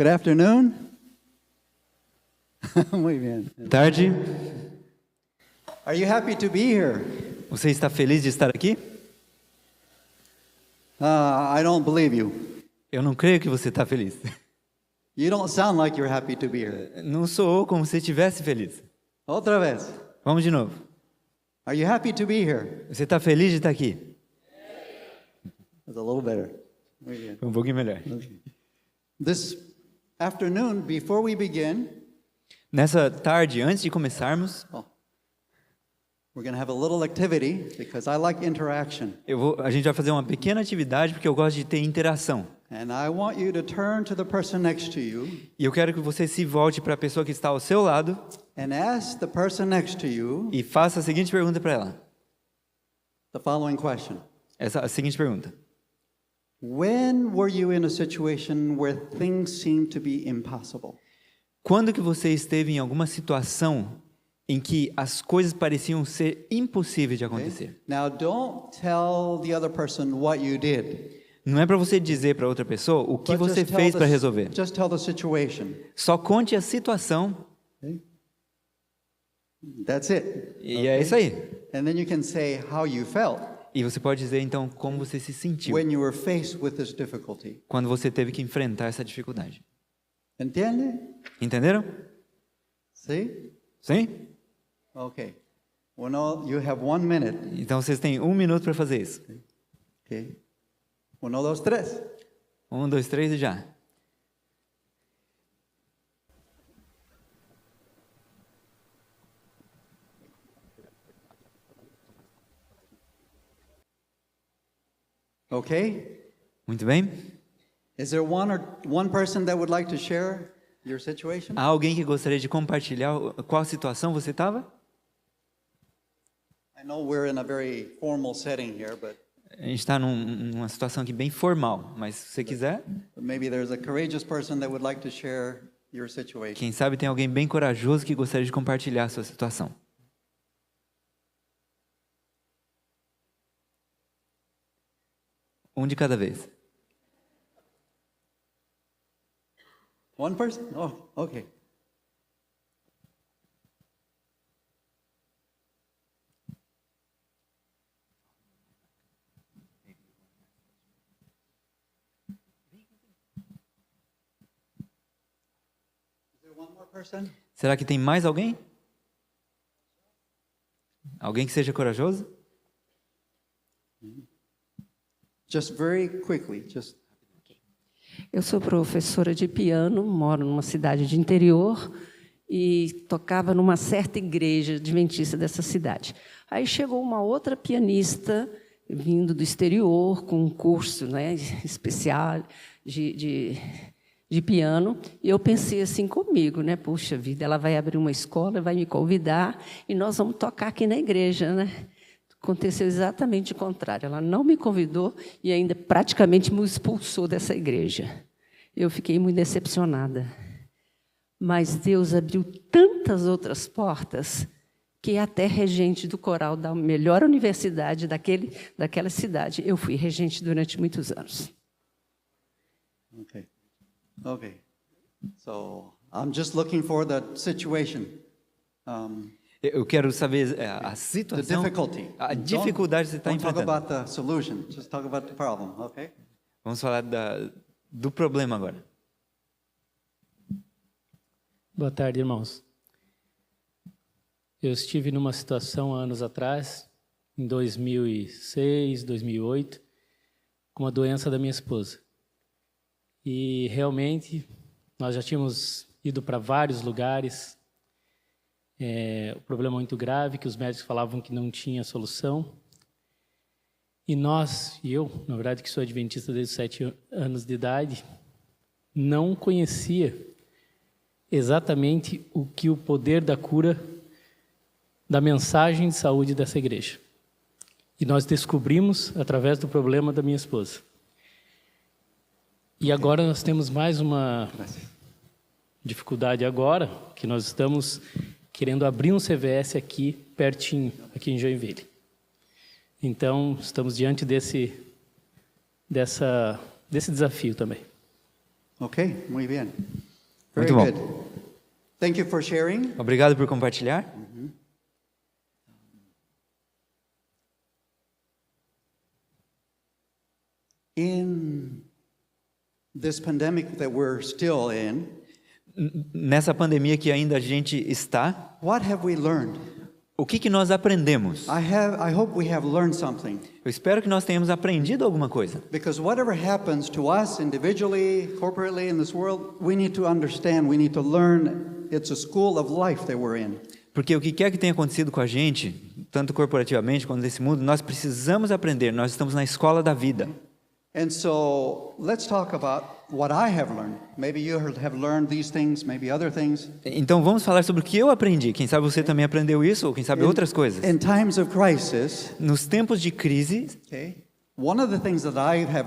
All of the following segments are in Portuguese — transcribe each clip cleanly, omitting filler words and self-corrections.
Good afternoon. Muy bien. Tarde. Are you happy to be here? Você está feliz de estar aqui? I don't believe you. Eu não creio que você está feliz. You don't sound like you're happy to be here. Não soou como se estivesse feliz. Outra vez. Vamos de novo. Are you happy to be here? Você está feliz de estar aqui? That's a little better. Muy bien. Um pouquinho melhor. This afternoon, before we begin, Nessa tarde, antes de começarmos, we're going to have a little activity because I like interaction. a gente vai fazer uma pequena atividade porque eu gosto de ter interação. And I want you to turn to the person next to you E eu quero que você se volte para a pessoa que está ao seu lado and ask the person next to you e faça a seguinte pergunta para ela. the following question. A seguinte pergunta. When were you in a situation where things seemed to be impossible? Quando que você esteve em alguma situação em que as coisas pareciam ser impossíveis de acontecer? Now don't tell the other person what you did. Não é para você dizer para outra pessoa o que But você just tell fez the- para resolver. Just tell the situation. Só conte a situação That's it. e é isso aí. And then you can say how you felt E você pode dizer então como você se sentiu when you were faced with this difficulty. quando você teve que enfrentar essa dificuldade. Entende? Entenderam? See? Sim? Okay. Well, no, you have 1 minute. Então vocês têm 1 minuto para fazer isso. Okay. 1, 2, 3. 1, 2, 3 e já. Okay? Muito bem. Is there one person that would like to share your situation? Há alguém que gostaria de compartilhar qual situação você estava? I know we're in a very formal setting here, but A gente está numa situação aqui bem formal, mas se você quiser, maybe there's a courageous person that would like to share your situation. quem sabe tem alguém bem corajoso que gostaria de compartilhar a sua situação. Um de cada vez. One person? Oh, okay. Is there one more person? Será que tem mais alguém? Alguém que seja corajoso? Just very quickly, just Eu sou professora de piano, moro numa cidade de interior e tocava numa certa igreja adventista dessa cidade. Aí chegou uma outra pianista vindo do exterior com um curso, né, especial de piano, e eu pensei assim comigo, né, puxa vida, ela vai abrir uma escola, vai me convidar e nós vamos tocar aqui na igreja, né? Aconteceu exatamente o contrário. Ela não me convidou e ainda praticamente me expulsou dessa igreja. Eu fiquei muito decepcionada. Mas Deus abriu tantas outras portas que até regente do coral da melhor universidade daquela cidade. Eu fui regente durante muitos anos. okay. Okay. So I'm just looking for the situation. Eu quero saber a The situação, difficulty. a dificuldade que você está Don't talk enfrentando. about the solution. Just talk about the problem, okay? Vamos falar do problema agora. Boa tarde, irmãos. Eu estive numa situação há anos atrás, em 2006, 2008, com uma doença da minha esposa. E realmente nós já tínhamos ido para vários lugares. O problema muito grave, que os médicos falavam que não tinha solução. E eu, na verdade, que sou adventista desde os 7 anos de idade, não conhecia exatamente o que o poder da cura, da mensagem de saúde dessa igreja. E nós descobrimos através do problema da minha esposa. E agora nós temos mais uma dificuldade agora, que nós estamos querendo abrir um CVS aqui, pertinho, aqui em Joinville. Então, estamos diante desse desafio também. Okay, muy bien. Very Muito bom. good. Thank you for sharing. Obrigado por compartilhar. In this pandemic that we're still in, Nessa pandemia que ainda a gente está, what have we learned? o que nós aprendemos? I hope we have learned something. Eu espero que nós tenhamos aprendido alguma coisa. Because whatever happens to us individually, corporately in this world, we need to understand, we need to learn it's a school of life that we're in. Porque o que quer que tenha acontecido com a gente, tanto corporativamente quanto nesse mundo, nós precisamos aprender, nós estamos na escola da vida. And so let's talk about what I have learned. Maybe you have learned these things, maybe other things. Então vamos falar sobre o que eu aprendi. Quem sabe você também aprendeu isso, ou quem sabe outras coisas. In times of crisis, Nos tempos de crise, okay, one of the things that I have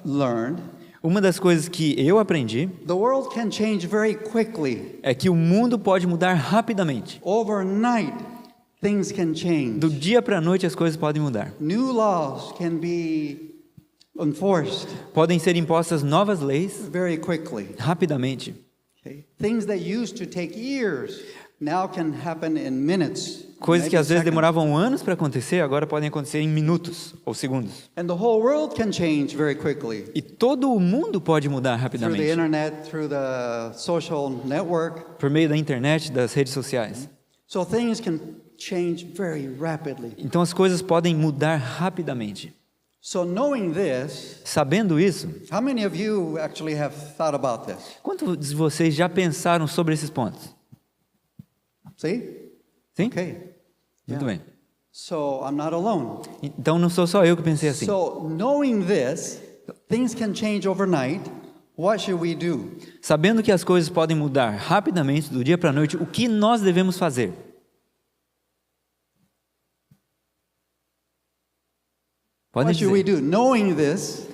learned, uma das coisas que eu aprendi the world can change very quickly. é que o mundo pode mudar rapidamente. Overnight, things can change. Do dia para a noite as coisas podem mudar. New laws can be enforced Podem ser impostas novas leis very quickly. rapidamente. Okay? Things that used to take years now can happen in minutes. Coisas que maybe às vezes seconds. demoravam anos para acontecer, agora podem acontecer em minutos ou segundos. And the whole world can change very quickly. E todo o mundo pode mudar Through the rapidamente. internet, through the social network. Por meio da internet, das redes sociais. So things can change very rapidly. Então as coisas podem mudar rapidamente. So knowing this, Sabendo isso, how many of you actually have thought about this? quantos de vocês já pensaram sobre esses pontos? See? Sim? Okay. Muito bem. So I'm not alone. Então não sou só eu que pensei assim. So knowing this, things can change overnight. What should we do? Sabendo que as coisas podem mudar rapidamente do dia para a noite, o que nós devemos fazer? Podem What should we dizer. do? Knowing this,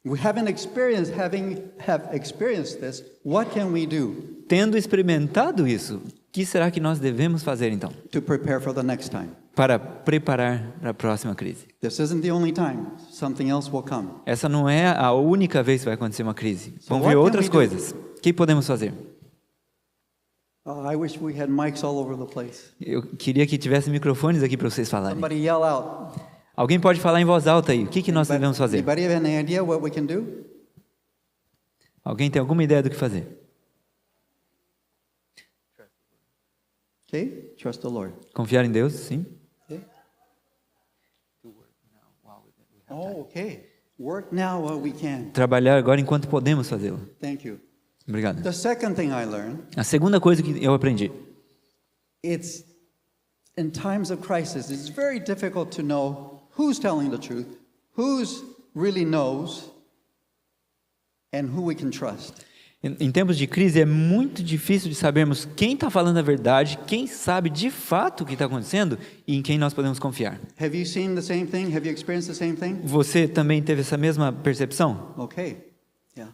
we have experienced this. What can we do Tendo experimentado isso, o que será que nós devemos fazer então? to prepare for the next time? Para preparar para a próxima crise. This isn't the only time. Something else will come. Essa não é a única vez que vai acontecer uma crise. So Vão what vir can outras we do? coisas. O que podemos fazer? I wish we had mics all over the place. Eu queria que tivesse microfones aqui para vocês falarem. Somebody yell out. Alguém pode falar em voz alta aí. O que nós devemos fazer? Anybody have any idea what we can do? Alguém tem alguma ideia do que fazer? Okay, trust the Lord. Confiar em Deus, sim. Oh, okay. Work now while we can. Trabalhar agora enquanto podemos fazê-lo. Thank you. Obrigado. The second thing I learned, A segunda coisa que eu aprendi. it's in times of crisis, it's very difficult to know who's telling the truth, who's really knows, and who we can trust. Em tempos de crise é muito difícil de sabermos quem está falando a verdade, quem sabe de fato o que está acontecendo e em quem nós podemos confiar. Have you seen the same thing? Have you experienced the same thing? Você também teve essa mesma percepção? Okay. Yeah.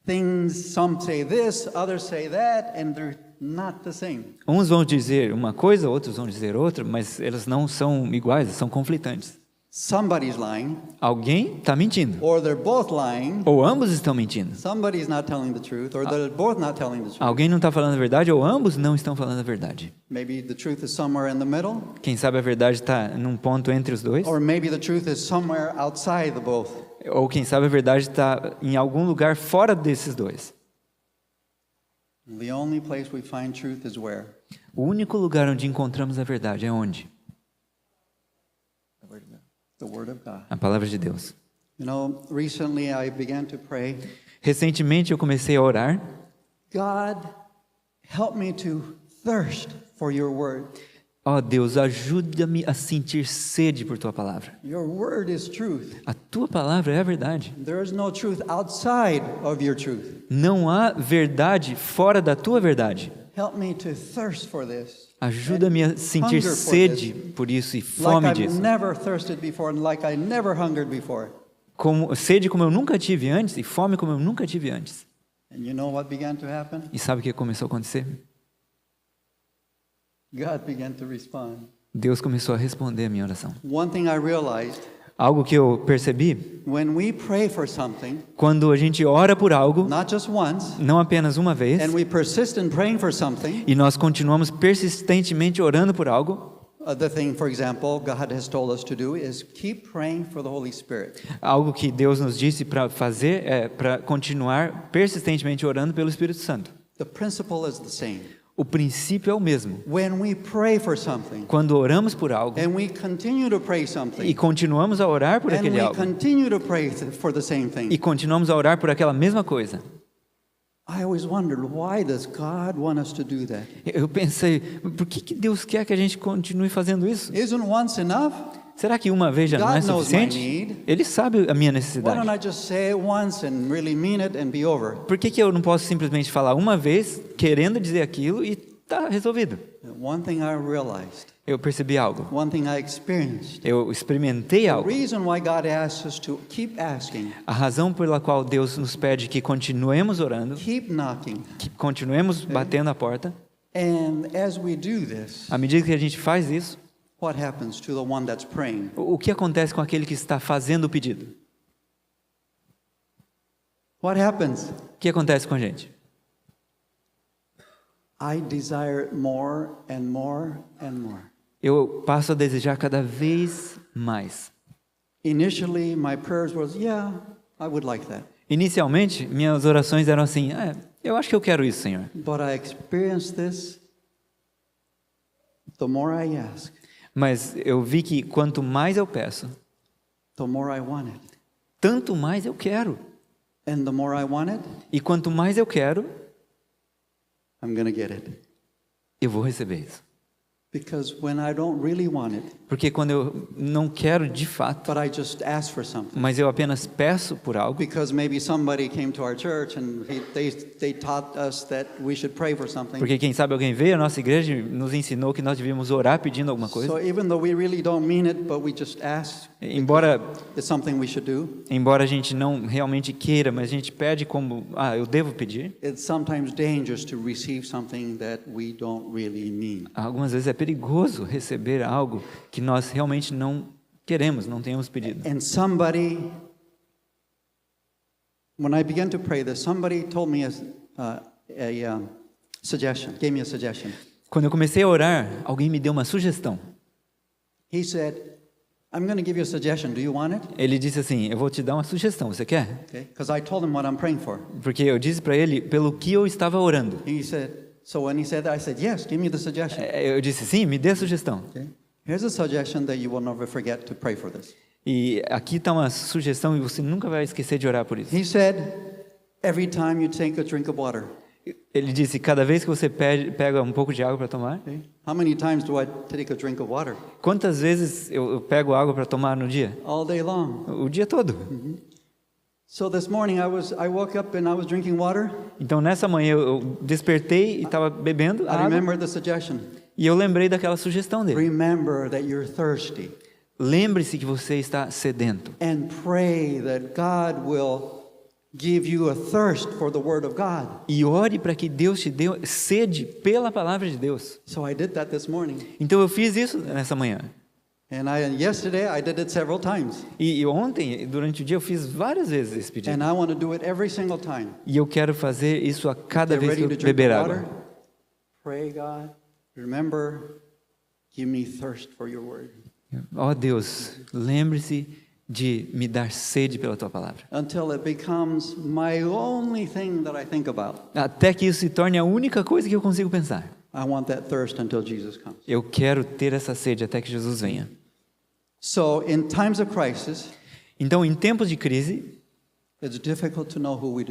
Things, some say this, others say that, and they're not the same. Uns vão dizer uma coisa, outros vão dizer outra, mas elas não são iguais, são conflitantes. Somebody's lying, Alguém está mentindo, or they're both lying. ou ambos estão mentindo. Somebody's not telling the truth, or they're both not telling the truth. Alguém não está falando a verdade, ou ambos não estão falando a verdade. Maybe the truth is somewhere in the middle, Quem sabe a verdade está num ponto entre os dois, or maybe the truth is somewhere outside the both. ou quem sabe a verdade está em algum lugar fora desses dois. The only place we find truth is where? O único lugar onde encontramos a verdade é onde? The Word of God. A palavra de Deus. You know, recently I began to pray, Recentemente eu comecei a orar. God, help me to thirst for your word. Ó Deus, ajuda-me a sentir sede por tua palavra. Your word is truth. A tua palavra é a verdade. There is no truth outside of your truth. Não há verdade fora da tua verdade. Help me to thirst for this. Ajuda-me a sentir Hunger for sede this. por isso e Like fome I've disso. never thirsted before and like I never hungered before. Sede como eu nunca tive antes e fome como eu nunca tive antes. And you know what began to happen? E sabe o que começou a acontecer? God began to respond. Deus começou a responder a minha oração. One thing I realized, Algo que eu percebi, when we pray for something, quando a gente ora por algo, not just once, não apenas uma vez, and we persist in praying for something, e nós continuamos persistentemente orando por algo, the thing, for example, God has told us to do is keep praying for the Holy Spirit. algo que Deus nos disse para fazer é para continuar persistentemente orando pelo Espírito Santo. The principle is the same. O princípio é o mesmo. When we pray for something, Quando oramos por algo and we continue to pray e something, continuamos a orar por and aquele we algo, continue to pray for the same e thing, continuamos a orar por aquela mesma coisa, I always wondered, why does God want us to do that? eu pensei, por que Deus quer que a gente continue fazendo isso? Isn't once enough? Será que uma vez já não é God knows my suficiente? need. Ele sabe a minha Why necessidade. don't I just say it once and really mean it and be over? Por que eu não posso simplesmente falar uma vez, querendo dizer aquilo, e está resolvido? One thing I realized, Eu percebi algo. one thing I experienced, Eu experimentei the algo. reason why God asks us to keep asking, A razão pela qual Deus nos pede que continuemos orando, keep knocking, que continuemos batendo a porta, and as we do this, à medida que a gente faz isso, what happens to the one that's praying? o que acontece com aquele que está fazendo o pedido? What happens? O que acontece com a gente? I desire it more and more and more. Eu passo a desejar cada vez mais. Initially, my prayers was, yeah, I would like that. Inicialmente, minhas orações eram assim: eu acho que eu quero isso, Senhor. But I experienced this, the more I ask, Mas eu vi que quanto mais eu peço, the more I want it. tanto mais eu quero. And the more I want it, E quanto mais eu quero, I'm going to get it. eu vou receber isso. Because when I don't really want it, Porque quando eu não quero de fato, but I just ask for something, mas eu apenas peço por algo, because maybe somebody came to our church and they taught us that we should pray for something. porque quem sabe alguém veio à nossa igreja e nos ensinou que nós devíamos orar pedindo alguma So coisa. even though we really don't mean it, but we just ask, Embora it's something we should do. a gente não realmente queira, mas a gente pede como, eu devo pedir. It's sometimes dangerous to receive something that we don't really mean. Algumas vezes é perigoso receber algo que nós realmente não queremos, não tenhamos pedido. And somebody, when I began to pray this, somebody told me a suggestion, gave me a suggestion. Quando eu comecei a orar, alguém me deu uma sugestão. He said, I'm going to give you a suggestion. Do you want it? Ele disse assim: eu vou te dar uma sugestão, você quer? Okay. Because I told him what I'm praying for. Porque eu disse para ele pelo que eu estava orando. He said, so when he said that, I said, yes, give me the suggestion. Eu disse: sim, me dê a sugestão. Okay. Here's a suggestion that you will never forget to pray for this. E aqui está uma sugestão e você nunca vai esquecer de orar por isso. He said, every time you take a drink of water. Ele disse: cada vez que você pega um pouco de água para tomar, Okay. How many times do I take a drink of water? quantas vezes eu pego água para tomar no dia? All day long. O dia todo. So this morning I woke up and I was drinking water. Então nessa manhã eu despertei e estava bebendo I água remembered the suggestion. e eu lembrei daquela sugestão dele. Remember that you're thirsty Lembre-se que você está sedento and pray that God will give you a thirst for the word of God. e ore para que Deus te dê sede pela palavra de Deus. So I did that this morning. Então eu fiz isso nessa manhã. And yesterday I did it several times. E ontem, durante o dia, eu fiz várias vezes esse pedido. And I want to do it every single time. E eu quero fazer isso a cada Get vez que ready eu to drink beber water. água. Pray, God. Remember, give me thirst for your word. Ó Deus, lembre-se de me dar sede pela tua palavra. Until it becomes my only thing that I think about. Até que isso se torne a única coisa que eu consigo pensar. I want that thirst until Jesus comes. Eu quero ter essa sede até que Jesus venha. So in times of crisis, Então, em tempos de crise, it's difficult to know who we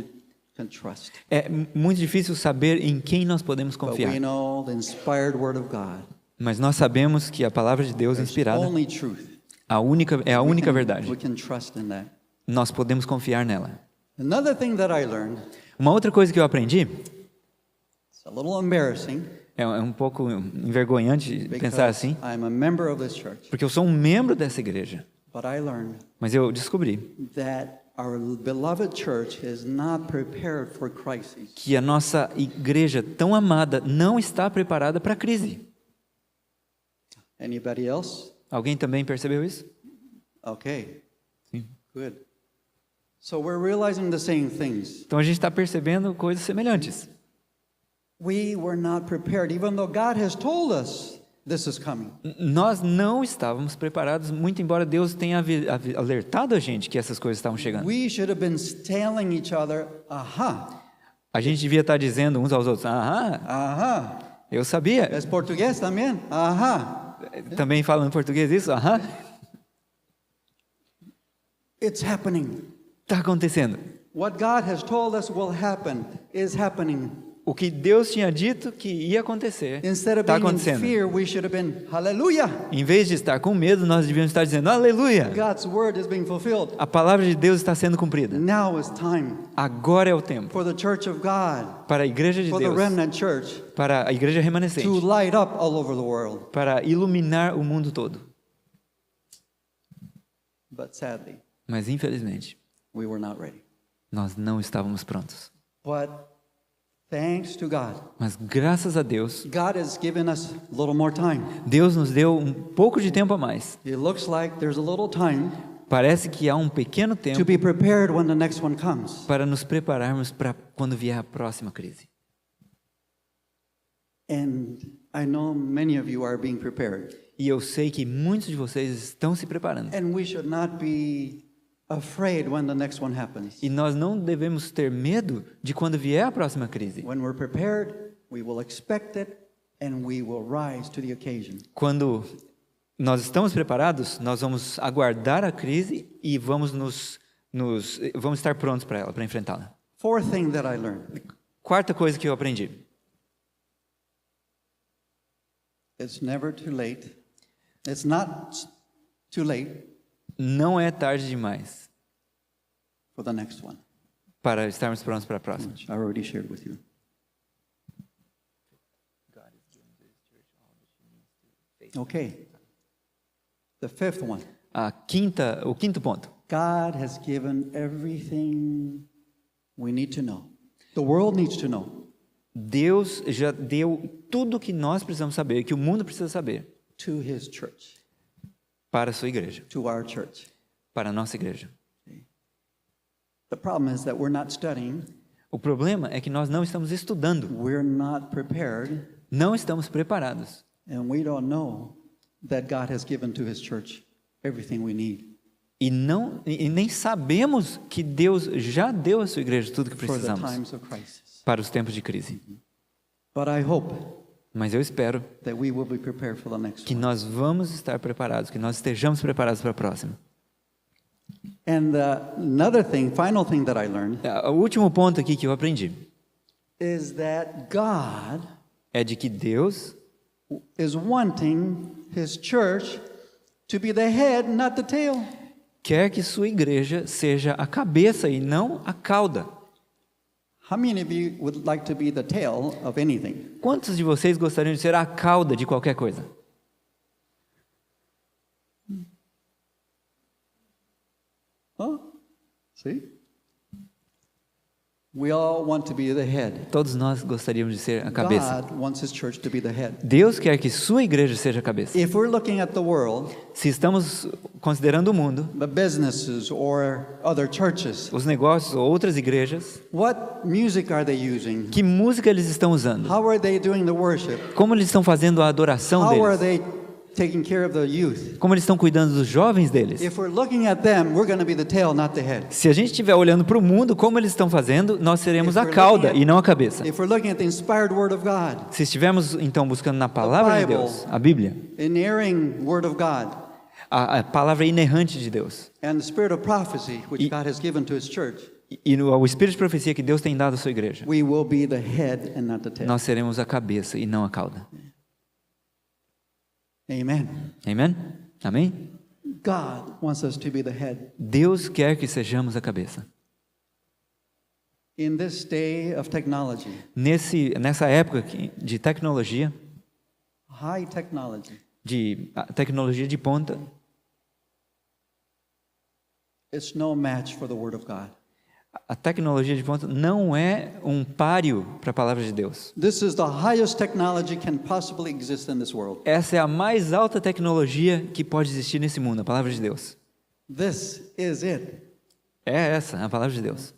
can trust. é muito difícil saber em quem nós podemos But confiar. we know the inspired word of God Mas nós sabemos que a palavra de Deus is inspirada only truth. é a única We verdade. can trust in that. Nós podemos confiar nela. Another thing that I learned, Uma outra coisa que eu aprendi, it's a little embarrassing é um pouco envergonhante pensar because assim, I'm a member of this church, porque eu sou um membro dessa igreja. but I learned Mas eu descobri that our beloved church is not prepared for crises. que a nossa igreja tão amada não está preparada para a crise. Anybody else? Alguém também percebeu isso? Okay, Sim. good. So we're realizing the same things. Então a gente está percebendo coisas semelhantes. We were not prepared, even though God has told us this is coming. Nós não estávamos preparados, muito embora Deus tenha alertado a gente que essas coisas estavam chegando. We should have been telling each other, aha, A gente devia estar dizendo uns aos outros, aham, aha. eu sabia. Es português também? Aha. Também falando português isso, aham, It's happening. está acontecendo. What God has told us will happen is happening. O que Deus tinha dito que ia acontecer, Instead of está being in acontecendo. fear, we should have been, hallelujah. Em vez de estar com medo, nós devíamos estar dizendo, aleluia, God's word is being fulfilled. a palavra de Deus está sendo cumprida. Now is time Agora é o tempo for the church of God, para a igreja de for the Deus, remnant church, para a igreja remanescente, to light up all over the world. para iluminar o mundo todo. But sadly, Mas infelizmente, we were not ready. nós não estávamos prontos. But thanks to God, Mas graças a Deus, God has given us a little more time. Deus nos deu um pouco de tempo a mais. It looks like there's a little time Parece que há um pequeno to tempo be prepared when the next one comes. para nos prepararmos para quando vier a próxima crise. And I know many of you are being prepared. E eu sei que muitos de vocês estão se preparando. And we should not be afraid when the next one happens. E nós não devemos ter medo de quando vier a próxima crise. When we're prepared, we will expect it and we will rise to the occasion. Quando nós estamos preparados, nós vamos aguardar a crise e vamos vamos estar prontos para ela, para enfrentá-la. Fourth thing that I learned, Quarta coisa que eu aprendi: it's never too late. It's not too late não é tarde demais for the next one. para estarmos prontos para a próxima. Which I already shared with you. Okay. The fifth one. O quinto ponto. God has given everything we need to know. The world needs to know Deus já deu tudo o que nós precisamos saber, que o mundo precisa saber, to His church, para a sua igreja, to our church. para a nossa igreja. The problem is that we're not studying, O problema é que nós não estamos estudando, we're not prepared, não estamos preparados. and we don't know that God has given to His church everything we need E nem sabemos que Deus já deu à sua igreja tudo que for the precisamos times of crisis. para os tempos de crise. But I hope Mas eu espero that we will be prepared for the next que one. nós vamos estar preparados, que nós estejamos preparados para a próxima. And another thing, final thing that I learned O último ponto aqui que eu aprendi is that God é de que Deus is wanting His church to be the head, not the tail. quer que sua igreja seja a cabeça e não a cauda. How many of you would like to be the tail of anything? Quantos de vocês gostariam de ser a cauda de qualquer coisa? Huh? See? We all want to be the head. Todos nós gostaríamos de ser a cabeça. God wants His church to be the head. Deus quer que sua igreja seja a cabeça. If we're looking at the world, Se estamos considerando o mundo, the businesses or other churches, os negócios ou outras igrejas, what music are they using? que música eles estão usando? How are they doing the worship? Como eles estão fazendo a adoração How are deles? they taking care of the youth? Como eles estão cuidando dos jovens deles? If we're looking at them, we're going to be the tail, not the head. Se a gente estiver olhando para o mundo, como eles estão fazendo, nós seremos a cauda e não a cabeça. If we're looking at the inspired word of God, Se estivermos então buscando na palavra de Deus, a Bíblia, inerring word of God, a palavra inerrante de Deus, and the spirit of prophecy which God has given to His church, o espírito de profecia que Deus tem dado à sua igreja, we will be the head and not the tail. nós seremos a cabeça e não a cauda. Amen. Amém? Amém? God wants us to be the head. Deus quer que sejamos a cabeça. In this day of technology, Nessa época de tecnologia, high technology, de tecnologia de ponta, it's no match for the word of God. a tecnologia de ponta não é um páreo para a palavra de Deus. This is the highest technology can possibly exist in this world. Essa é a mais alta tecnologia que pode existir nesse mundo, a palavra de Deus. This is it. É essa a palavra de Deus.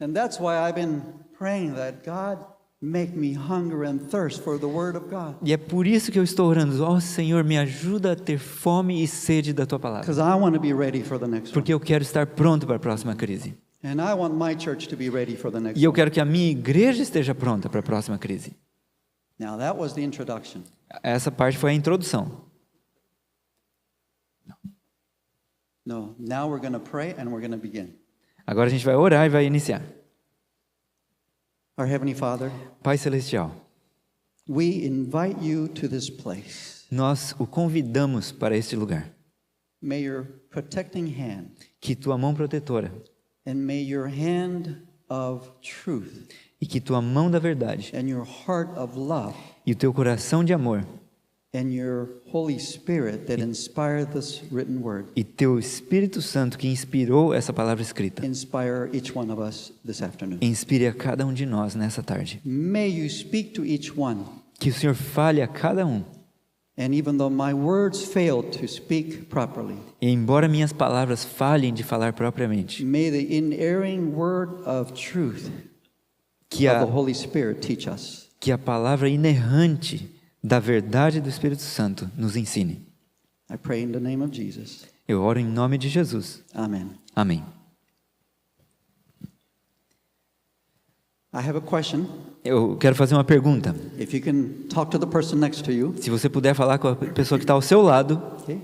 And that's why I've been praying that God make me hunger and thirst for the Word of God. E é por isso que eu estou orando. Ó Senhor, me ajuda a ter fome e sede da Tua palavra. Because I want to be ready for the next one. Porque eu quero estar pronto para a próxima crise. And I want my church to be ready for the next E eu one. quero que a minha igreja esteja pronta para a próxima crise. Now that was the introduction. Essa parte foi a introdução. No, now we're going to pray and we're going to begin. Agora a gente vai orar e vai iniciar. Our Heavenly Father, Pai Celestial, we invite you to this place. nós o convidamos para este lugar. May your protecting hand Que Tua mão protetora and may your hand of truth e que Tua mão da verdade and your heart of love e o Teu coração de amor and your Holy Spirit that inspired this written word e Teu Espírito Santo que inspirou essa palavra escrita inspire each one of us this afternoon. inspire a cada um de nós nessa tarde. May you speak to each one. Que o Senhor fale a cada um. And even though my words failed to speak properly, E embora minhas palavras falhem de falar propriamente, may the inerring word of truth que of a, the Holy Spirit teach us. que a palavra inerrante da verdade do Espírito Santo nos ensine. I pray in the name of Jesus. Eu oro em nome de Jesus. Amen. Amém. I have a question. Eu quero fazer uma pergunta. If you can talk to the person next to you. Se você puder falar com a pessoa que está ao seu lado, Okay.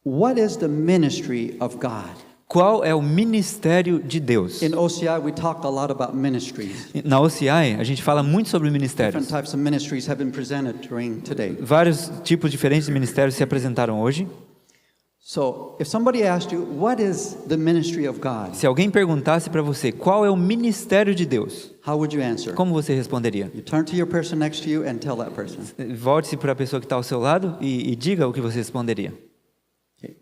What is the ministry of God? qual é o ministério de Deus? In OCI, we talked a lot about ministries. Na OCI, a gente fala muito sobre Different ministérios. types of ministries have been presented during today. Vários tipos diferentes de ministérios se apresentaram hoje. So, if somebody asked you, what is the ministry of God? Se alguém perguntasse para você qual é o ministério de Deus, How would you answer? como você responderia? You turn to your person next to you and tell that person. Volte-se para a pessoa que está ao seu lado e diga o que você responderia. Okay.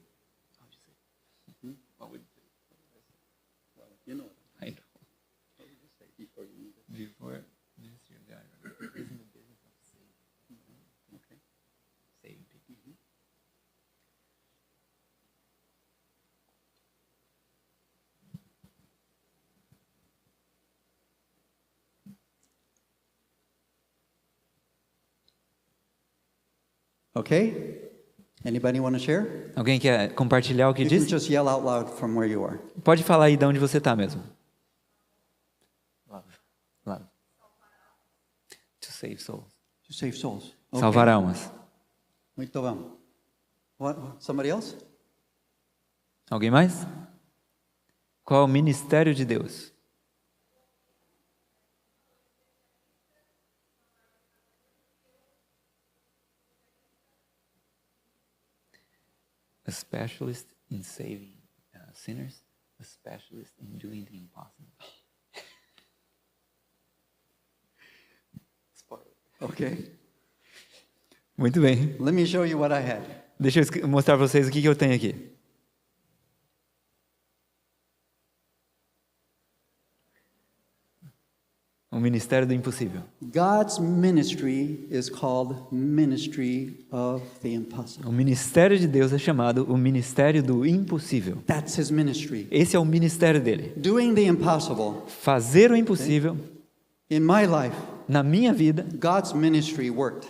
Okay? Anybody want to share? Alguém quer compartilhar o que You can disse? just yell out loud from where you are. Pode falar aí de onde você está mesmo. Love. To save souls. To save souls. Okay. Salvar almas. Muito bom. What? Somebody else? Alguém mais? Qual é o ministério de Deus? A specialist in saving sinners, a specialist in doing the impossible. Okay. Muito bem. Let me show you what I had. Deixa eu mostrar para vocês o que eu tenho aqui. O ministério do impossível. God's ministry is called Ministry of the Impossible. O ministério de Deus é chamado o ministério do impossível. That's his ministry. Esse é o ministério dele. Doing the impossible. Fazer o impossível. In my life, Na minha vida, God's ministry worked.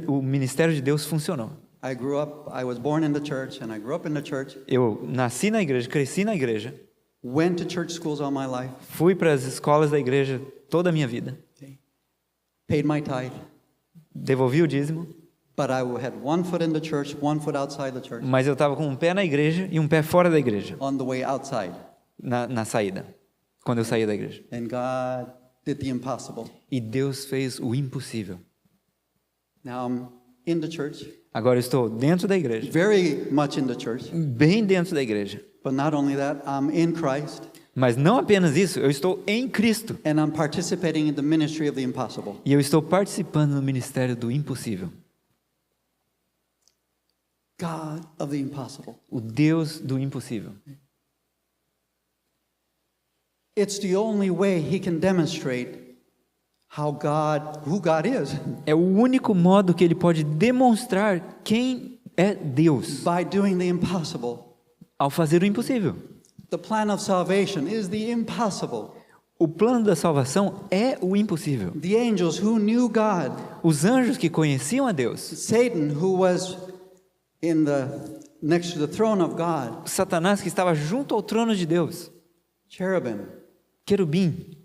o ministério de Deus funcionou. I was born in the church and I grew up in the church. Eu nasci na igreja, cresci na igreja, Went to church schools all my life. fui para as escolas da igreja toda a minha vida, Okay. Paid my tithe. devolvi o dízimo, But I had one foot in the church, one foot outside the church. mas eu estava com um pé na igreja e um pé fora da igreja, On the way outside. na saída, quando eu saía da igreja. And God did the impossible. E Deus fez o impossível. Now I'm in the church, Agora eu estou dentro da igreja, very much in the church. bem dentro da igreja. But not only that, I'm in Christ Mas não apenas isso, eu estou em Cristo. and I'm participating in the ministry of the impossible. E eu estou participando no ministério do impossível. God of the impossible. O Deus do impossível. It's the only way he can demonstrate who God is. É o único modo que ele pode demonstrar quem é Deus by doing the impossible. ao fazer o impossível. The plan of salvation is the impossible. O plano da salvação é o impossível. The angels who knew God, Os anjos que conheciam a Deus, Satan who was next to the throne of God, Satanás que estava junto ao trono de Deus, cherubim, querubim,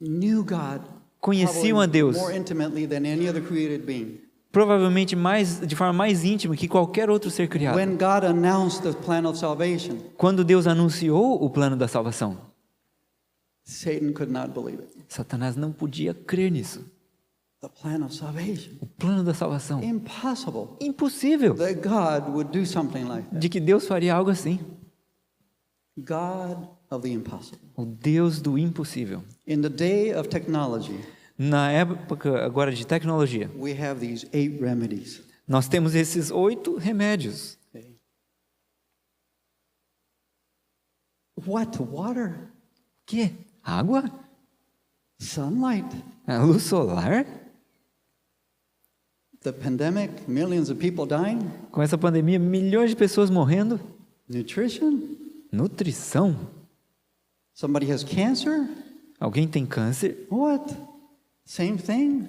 knew God conheciam a Deus, more intimately than any other created being. provavelmente de forma mais íntima que qualquer outro ser criado. When God announced the plan of salvation, Quando Deus anunciou o plano da salvação, Satan could not believe it. Satanás não podia crer nisso. The plan of salvation. O plano da salvação. Impossible Impossível that God would do something like that. de que Deus faria algo assim. God of the impossible. O Deus do impossível. In the day of technology, Na época agora de tecnologia, we have these 8 remedies. nós temos esses 8 remédios. Okay. What? Water? O quê? Água? Sunlight? A luz solar? The pandemic? Millions of people dying? Com essa pandemia, milhões de pessoas morrendo. Nutrition? Nutrição? Somebody has cancer? Alguém tem câncer? What? Same thing?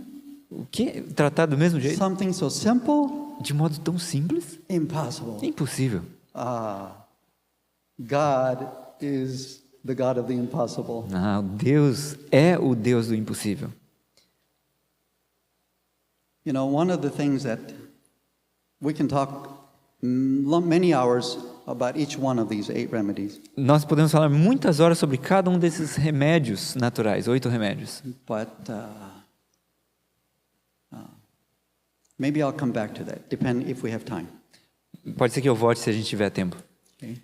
O quê? Tratado do mesmo jeito? Something so simple? De modo tão simples? Impossible. Impossível. God is the God of the impossible. Ah, Deus é o Deus do impossível. You know, one of the things that we can talk many hours about each one of these 8 remedies, Nós podemos falar muitas horas sobre cada um desses remédios naturais, 8 remédios. but maybe I'll come back to that, depending if we have time. Pode ser que eu volte se a gente tiver tempo. Okay?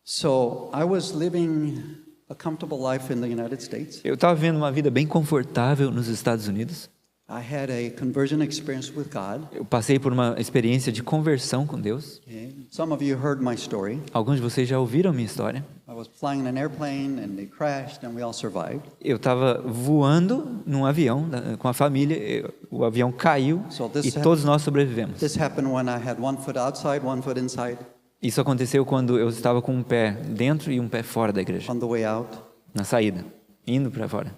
So I was living a comfortable life in the United States. Eu estava vivendo uma vida bem confortável nos Estados Unidos. I had a conversion experience with God. Eu passei por uma experiência de conversão com Deus. Okay? Some of you heard my story. Alguns de vocês já ouviram a minha história. I was flying in an airplane and they crashed and we all survived. Eu estava voando num avião com a família, o avião caiu So this e todos nós sobrevivemos. This happened when I had one foot outside, one foot inside Isso aconteceu quando eu estava com um pé dentro e um pé fora da igreja, on the way out. na saída, indo para fora.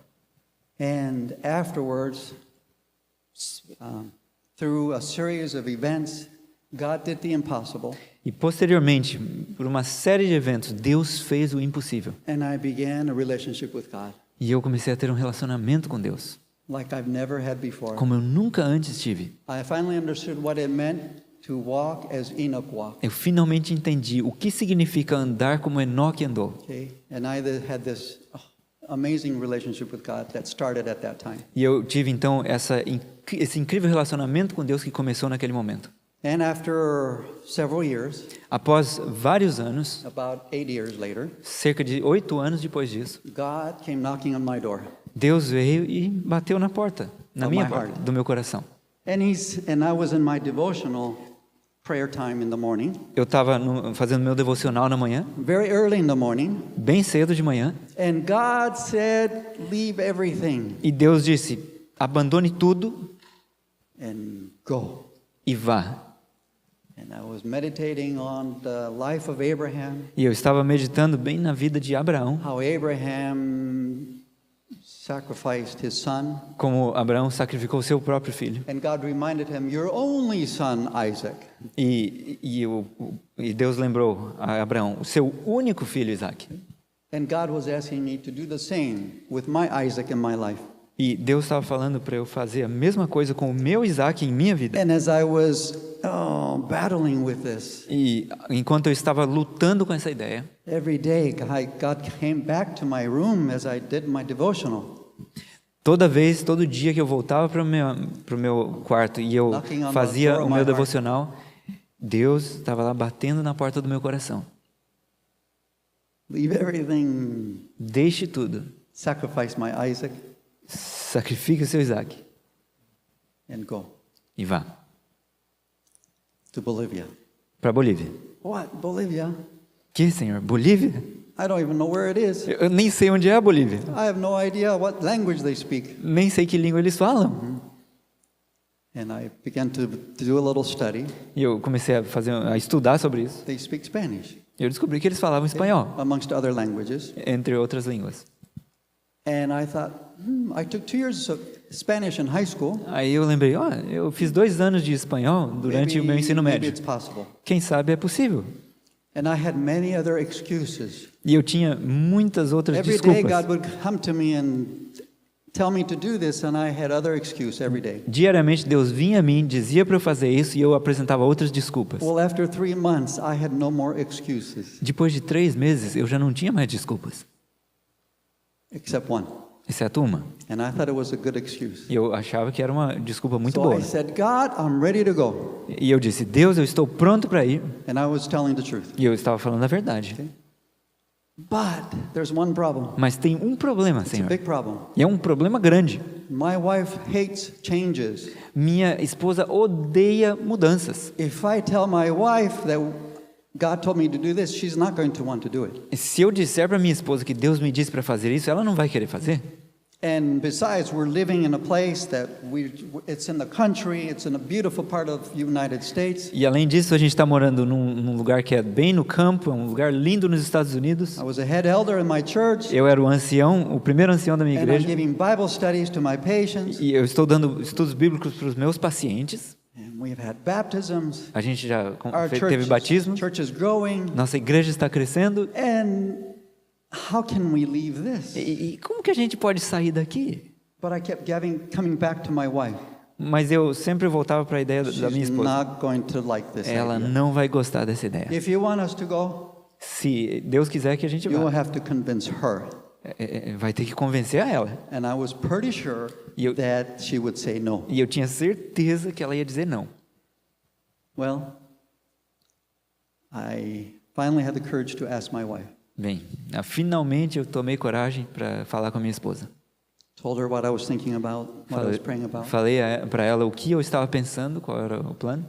And afterwards, through a series of events, God did the impossible. E posteriormente, por uma série de eventos, Deus fez o impossível. And I began a relationship with God E eu comecei a ter um relacionamento com Deus, like I've never had before. como eu nunca antes tive. I finally understood what it meant to walk as Enoch walked. Eu finalmente entendi o que significa andar como Enoque andou. Okay? And I had this amazing relationship with God that started at that time. E eu tive então esse incrível relacionamento com Deus que começou naquele momento. And after several years, Após vários anos, about 8 years later, cerca de 8 anos depois disso, God came knocking on my door. Deus veio e bateu na porta, na Of minha my porta, heart. do meu coração. And I was in my devotional prayer time in the morning, Eu estava fazendo meu devocional na manhã, very early in the morning, bem cedo de manhã, and God said, "Leave everything e Deus disse: abandone tudo and go." e vá. And I was meditating on the life of Abraham, E eu estava meditando bem na vida de Abraão, how Abraham sacrificed his son, como Abraão sacrificou seu próprio filho. and God reminded him, "Your only son, Isaac." E Deus lembrou a Abraão, o seu único filho Isaac. And God was asking me to do the same with my Isaac in my life. E Deus estava falando para eu fazer a mesma coisa com o meu Isaac em minha vida. And as I was battling with this, E enquanto eu estava lutando com essa ideia, every day God came back to my room as I did my devotional. todo dia que eu voltava para o meu quarto e eu Knocking on the fazia door of o my meu heart. devocional, Deus estava lá batendo na porta do meu coração. Leave everything, Deixe tudo, sacrifice my Isaac, sacrifique o seu Isaac and go e vá to Bolivia. para a Bolívia. What? Bolivia? Que, Senhor? Bolívia? I don't even know where it is. Eu nem sei onde é a Bolívia. I have no idea what language they speak. Nem sei que língua eles falam. And I began to do a little study. E eu comecei a estudar sobre isso. They speak Spanish, Eu descobri que eles falavam espanhol, amongst other languages. entre outras línguas. And I thought, I took 2 years of Spanish in high school. Aí eu lembrei, eu fiz 2 anos de espanhol durante o meu ensino Maybe médio. it's possible. Quem sabe é possível. And I had many other excuses. E eu tinha muitas outras Every day desculpas. God would come to me and tell me to do this, and I had other excuse every day. Diariamente Deus vinha a mim, dizia para eu fazer isso e eu apresentava outras desculpas. Well, after 3 months, I had no more excuses, Depois de 3 meses, eu já não tinha mais desculpas, except one. exceto uma. And I thought it was a good excuse. E eu achava que era uma desculpa muito So boa. I said, God, I'm ready to go. E eu disse, Deus, eu estou pronto para ir. And I was telling the truth. E eu estava falando a verdade. But there's one problem. Mas tem um problema, It's a Senhor. big problem. E é um problema grande. My wife hates changes. Minha esposa odeia mudanças. If I tell my wife that God told me to do this, she's not going to want to do it. E se eu disser para minha esposa que Deus me disse para fazer isso, ela não vai querer fazer. And besides, we're living in a place that it's in the country, it's in a beautiful part of the United States. E além disso, a gente está morando num lugar que é bem no campo, é um lugar lindo nos Estados Unidos. I was a head elder in my church, Eu era o primeiro ancião da minha and I'm igreja. giving Bible studies to my patients. E eu estou dando estudos bíblicos para os meus pacientes. And we've had baptisms. A gente já Our teve batismo. church is growing. Nossa igreja está crescendo. And how can we leave this? E como que a gente pode sair daqui? But I kept coming back to my wife. Mas eu sempre voltava para a ideia da minha She's esposa. not going to like this Ela idea. não vai gostar dessa ideia. If you want us to go, Se Deus quiser que a gente you will vá, have to convince her. vai ter que convencer a ela. And I was pretty sure You- that she would say no. E eu tinha certeza que ela ia dizer não. Well, I finally had the courage to ask my wife. Bem, finalmente eu tomei coragem para falar com a minha esposa. Told her what I was thinking about, what I was praying about. Falei para ela o que eu estava pensando, qual era o plano.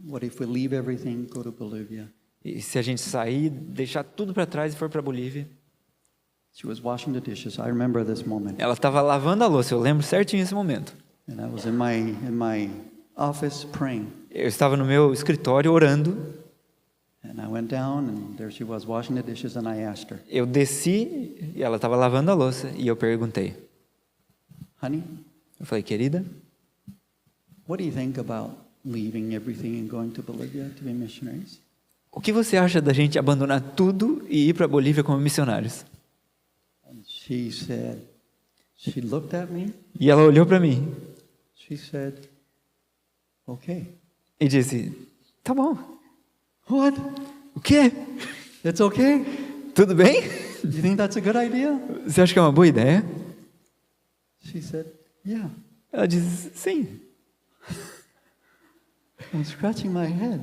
What if we leave everything, go to Bolivia? E se a gente sair, deixar tudo para trás e for para Bolívia. She was washing the dishes. I remember this moment. Ela estava lavando a louça, eu lembro certinho esse momento. And I was in my office praying. Eu estava no meu escritório orando. And I went down, and there she was washing the dishes, and I asked her, Eu desci e ela estava lavando a louça e eu perguntei. honey, Eu falei, querida, what do you think about leaving everything and going to Bolivia to be missionaries? o que você acha da gente abandonar tudo e ir para a Bolívia como missionários? And she looked at me, E ela olhou para mim she said, okay. e disse, tá bom. What? O quê? It's okay? Tudo bem? You think that's a good idea? Você acha que é uma boa ideia? She said, yeah. Ela disse, sim. I'm scratching my head.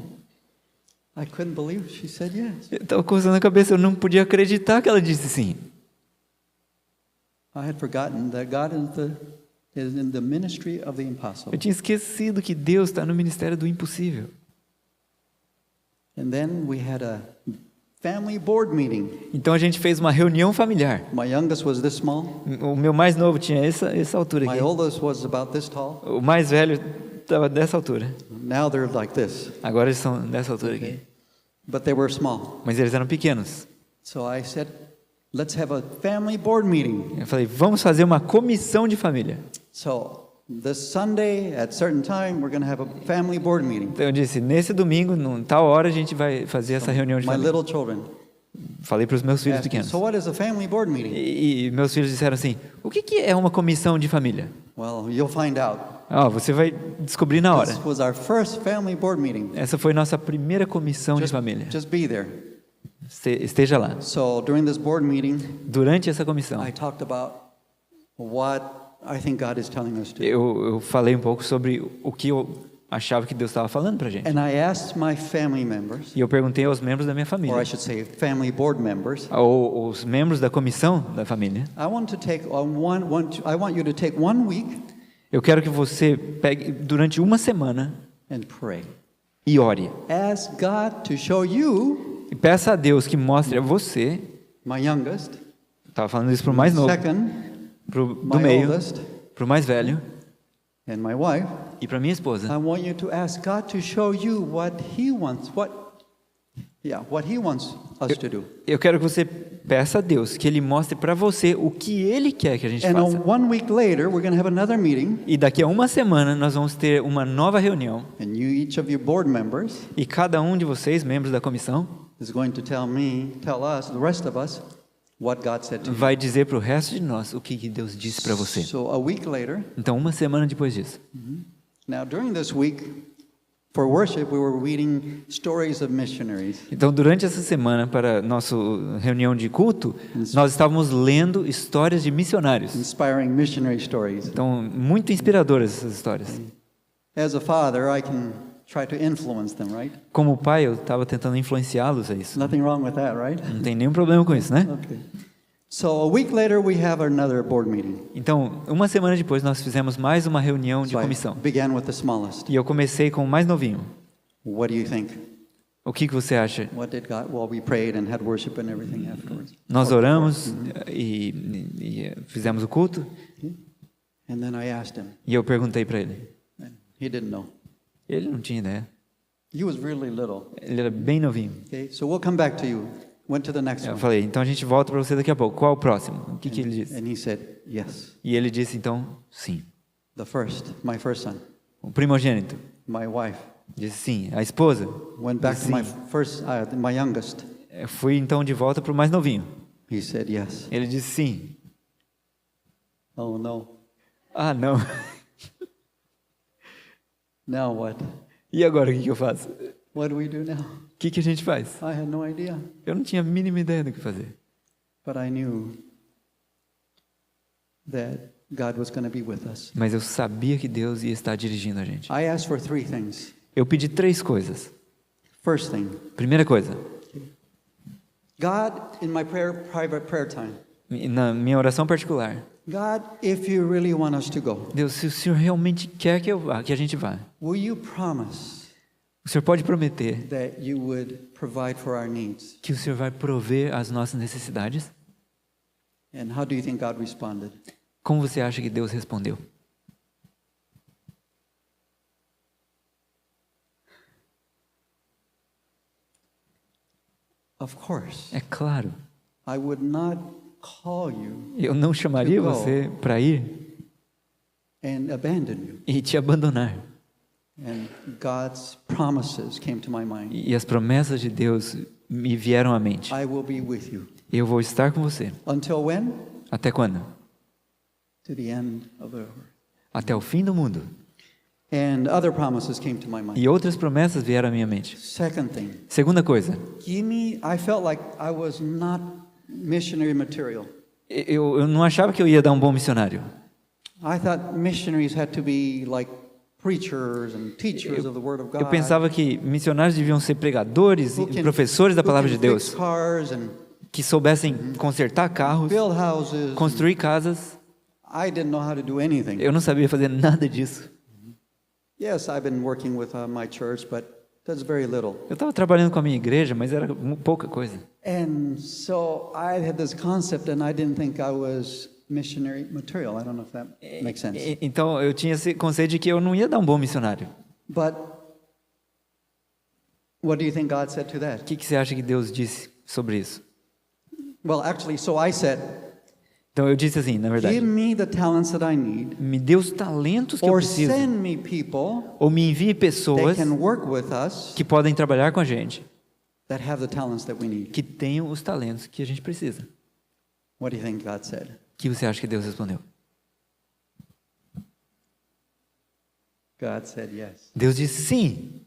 I couldn't believe she said yes. Eu estava coçando a cabeça, eu não podia acreditar que ela disse sim. I had forgotten that God is in the ministry of the impossible. Eu tinha esquecido que Deus está no ministério do impossível. And then we had a family board meeting. Então a gente fez uma reunião familiar. My youngest was this small. O meu mais novo tinha essa altura My aqui. oldest was about this tall. O mais velho estava dessa altura. Now they're like this. Agora eles são dessa altura aqui. But they were small. Mas eles eram pequenos. So I said, let's have a family board meeting. Eu falei, vamos fazer uma comissão de família. So this Sunday at certain time we're going to have a family board meeting. Então eu disse, nesse domingo, em tal hora, a gente vai fazer essa reunião de My família. little children Falei para os meus filhos asked me, pequenos. so what is a family board meeting? E meus filhos disseram assim, o que é uma comissão de família? Well, you'll find out. Você vai descobrir na hora. This was our first family board meeting. Essa foi nossa primeira comissão de família. Just be there. Esteja lá. So during this board meeting, Durante essa comissão, I talked about what I think God is telling us to do. eu falei um pouco sobre o que eu achava que Deus estava falando para a gente. And I asked my family members, E eu perguntei aos membros da minha or I família, should say family board members, ou os membros da comissão da família. I want you to take 1 week Eu quero que você pegue durante uma semana and pray. e ore. Ask God to show you, E peça a Deus que mostre a você, my youngest, estava falando isso para o mais novo, second, do my meio, oldest, para o mais velho, and my wife, e para minha esposa. I want you to ask God to show you what He wants, what He wants us to do. Eu quero que você peça a Deus que Ele mostre para você o que Ele quer que a gente And faça. 1 week later, we're going to have another meeting, E daqui a uma semana nós vamos ter uma nova reunião. and each of you board members, E cada um de vocês, membros da comissão, is going to tell us, the rest of us, what God said to you. vai dizer para o resto de nós o que Deus disse para você. So a week later, Então, uma semana depois disso. now during this week, for worship, we were reading stories of missionaries. Então, durante essa semana, para nossa reunião de culto, nós estávamos lendo histórias de missionários. Inspiring missionary stories. Então, muito inspiradoras essas histórias. As a father, I can try to influence them, right? Como pai, eu estava tentando influenciá-los a isso. Nothing wrong with that, right? Não tem nenhum problema com isso, né? Okay. So a week later, we have another board meeting. Então, uma semana depois, nós fizemos mais uma reunião de So I comissão. began with the smallest. E eu comecei com o mais novinho. What do you think? O que você acha? What did God? Well, we prayed and had worship and everything afterwards. Nós oramos e fizemos o culto. And then I asked him, E eu perguntei para ele. and he didn't know. Ele não tinha ideia. He was really little. Ele era bem novinho. Okay, so we'll come back to you. Went to the next Eu one. falei, então a gente volta para você daqui a pouco. Qual o próximo? O que ele disse? And he said, yes. E ele disse, então, sim. My first son, O primogênito my wife, disse sim. A esposa went back disse to sim. my youngest. Eu fui então de volta para o mais novinho. He said, yes. Ele disse sim. Oh no. Ah, não. Now what? E agora o que eu faço? What do we do now? O que a gente faz? I had no idea, Eu não tinha a mínima ideia do que fazer. but I knew that God was going to be with us. Mas eu sabia que Deus ia estar dirigindo a gente. I asked for 3 things. Eu pedi 3 coisas. First thing, Primeira coisa, God, in my private prayer time, na minha oração particular. God, if you really want us to go, Deus, se o Senhor realmente quer que eu vá, que a gente vá, will you promise o Senhor pode prometer that you would provide for our needs? que o Senhor vai prover as nossas necessidades? And how do you think God responded? Como você acha que Deus respondeu? Of course, É claro, I would not call you eu não chamaria você para ir and abandon you. e te abandonar. And God's promises came to my mind. E as promessas de Deus me vieram à mente. I will be with you. Eu vou estar com você. Until when? Até quando? To the end of the earth. Até o fim do mundo. And other promises came to my mind. E outras promessas vieram à minha mente. Second thing, Segunda coisa, I felt like I was not missionary material. eu não achava que eu ia dar um bom missionário. I thought missionaries had to be like preachers and teachers of the Word of God. Eu pensava que missionários deviam ser pregadores who e can- professores da who palavra can de Deus, fix cars and que soubessem consertar carros, build houses. construir casas. I didn't know how to do anything. Eu não sabia fazer nada disso. Yes, I've been working with my church, but that's very little. Eu estava trabalhando com a minha igreja, mas era pouca coisa. And so I had this concept, and I didn't think I was missionary material. I don't know if that makes sense. Então eu tinha esse conceito de que eu não ia dar um bom missionário. But what do you think God said to that? O que você acha que Deus disse sobre isso? Well, actually, so I said, Então eu disse assim, na give verdade, me the talents that I need, me dê os talentos que eu or preciso, send me people ou me envie that pessoas can work with us que podem trabalhar com a gente, that have the talents that we need. que tenham os talentos que a gente precisa. What do you think God said? O que você acha que Deus respondeu? God said yes. Deus disse sim.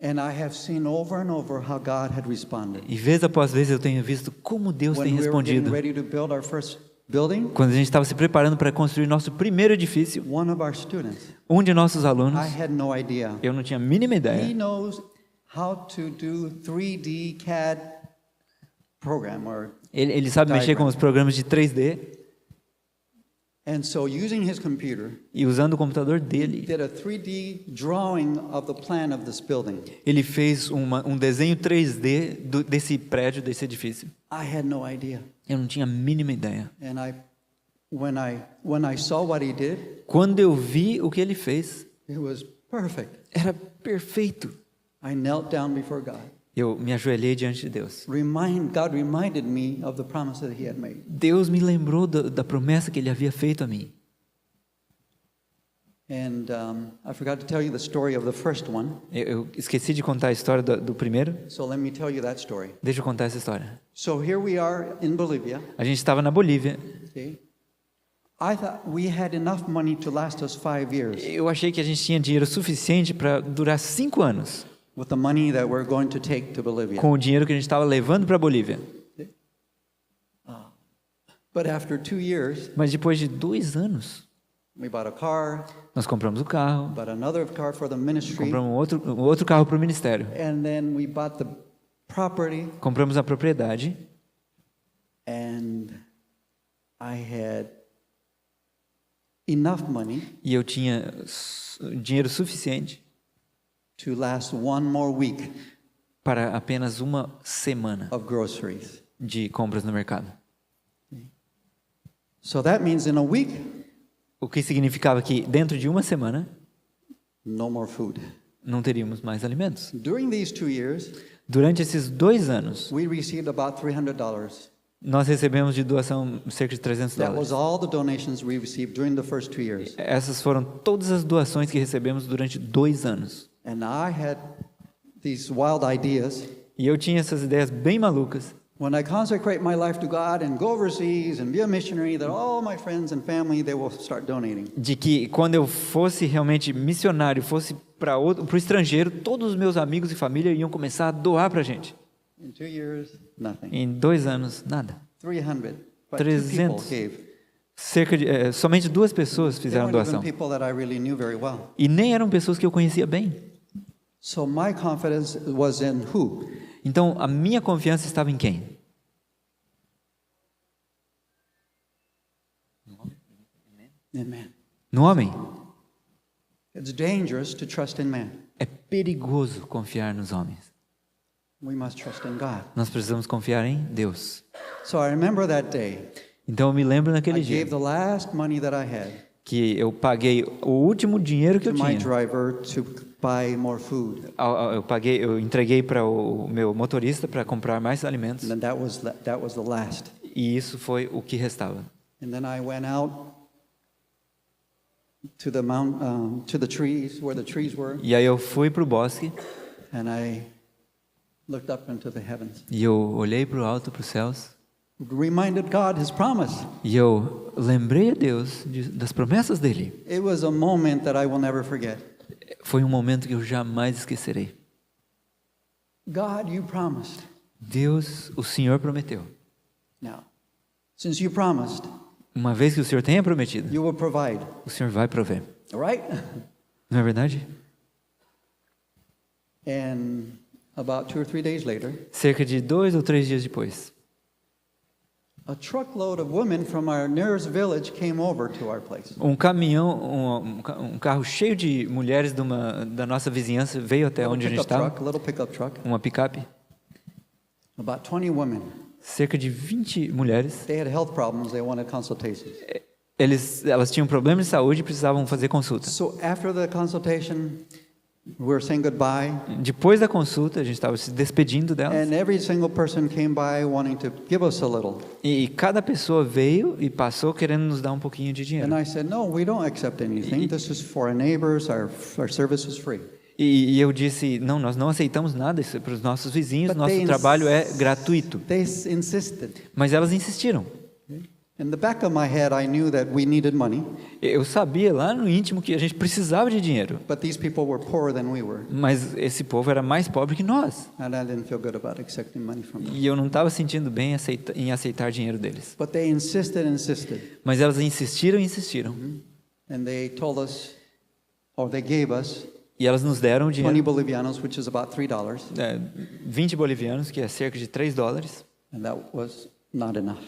And I have seen over and over how God had responded. E vez após vez eu tenho visto como Deus tem When we were getting respondido. ready to build our first building, Quando a gente estava se preparando para construir nosso primeiro edifício, one of our students, um de nossos alunos, I had no idea. eu não tinha a mínima He ideia, knows how to do 3D CAD program ele sabe mexer com os programas de 3D, and so using his computer, e usando o computador dele, did a 3D drawing of the plan of this building. ele fez um desenho 3D desse prédio, desse edifício. I had no idea. Eu não tinha a mínima ideia. And I when I saw what he did, Quando eu vi o que ele fez, it was perfect. era perfeito. I knelt down before God. Eu me ajoelhei diante de Deus. God reminded me of the promise that he had made. Deus me lembrou da promessa que ele havia feito a mim. And I forgot to tell you the story of the first one, Eu esqueci de contar a história do primeiro. so let me tell you that story. Deixa eu contar essa história. So here we are in Bolivia. A gente estava na Bolívia. Okay? I thought we had enough money to last us 5 years Eu achei que a gente tinha dinheiro suficiente para durar 5 anos with the money that we're going to take to Bolivia. com o dinheiro que a gente estava levando para a Bolívia. But after 2 years, Mas depois de 2 anos, we bought a car, nós compramos o carro, bought another car for the ministry, compramos um outro carro para o ministério, and then we bought the property, compramos a propriedade and I had enough money e eu tinha dinheiro suficiente to last one more week para apenas uma semana of groceries. de compras no mercado. So that means in a week, O que significava que dentro de uma semana no more food. não teríamos mais alimentos. During these 2 years, Durante esses 2 anos, we received about $300. nós recebemos de doação cerca de $300. That was all the donations we received during the first 2 years. Essas foram todas as doações que recebemos durante 2 anos. And I had these wild ideas. E eu tinha essas ideias bem malucas. When I consecrate my life to God and go overseas and be a missionary, that all my friends and family, they will start donating. De que quando eu fosse realmente missionário, fosse para o estrangeiro, todos os meus amigos e família iam começar a doar para a gente. In 2 years, nothing. Em 2 anos, nada. 300. But 2 300. people gave. Somente 2 pessoas They fizeram weren't even doação. people that I really knew very well. E nem eram pessoas que eu conhecia bem. So my confidence was in who? Então, a minha confiança estava em quem? In man. No homem. It's dangerous to trust in man. É perigoso confiar nos homens. We must trust in God. Nós precisamos confiar em Deus. So I remember that day. Então, eu me lembro I naquele dia gave the last money that I had que eu paguei o último dinheiro que to eu my tinha. driver to buy more food. Eu entreguei para o meu motorista para comprar mais alimentos. And then that was the last. E isso foi o que restava. And then I went out to the trees where the trees were, E aí eu fui para o bosque and I looked up into the heavens. e eu olhei para o alto, para os céus. Reminded God His promise. E eu lembrei a Deus das promessas dele. It was a moment that I will never forget. Foi um momento que eu jamais esquecerei. God, you promised. Deus, o Senhor prometeu. Now, since you promised, Uma vez que o Senhor tenha prometido, you will provide. o Senhor vai prover. All right? Não é verdade? And about 2 or 3 days later, Cerca de 2 ou 3 dias depois, a truckload of women from our nearest village came over to our place. um caminhão, um carro cheio de mulheres da nossa vizinhança veio até onde a gente estava. Little pickup truck. Uma picape. About 20 women. Cerca de 20 mulheres. They had health problems. They wanted consultations. Elas tinham problemas de saúde e precisavam fazer consulta. So after the consultation, we were saying goodbye, Depois da consulta, a gente estava se despedindo delas. and every single person came by wanting to give us a little. E cada pessoa veio e passou querendo nos dar um pouquinho de dinheiro. And I said, no, we don't accept anything. This is for our neighbors. Our service is free. E eu disse, não, nós não aceitamos nada, isso é para os nossos vizinhos, But nosso they trabalho é gratuito. They insisted. Mas elas insistiram. In the back of my head, I knew that we needed money, Eu sabia lá no íntimo que a gente precisava de dinheiro, but these people were poorer than we were, mas esse povo era mais pobre que nós. and I didn't feel good about accepting money from them. E eu não estava sentindo bem em aceitar dinheiro deles. But they insisted. Mas elas insistiram e insistiram. And they told us, or they gave us, E elas nos deram o 20 dinheiro, bolivianos, which is about $3, 20 bolivianos, que é cerca de $3. and that was not enough.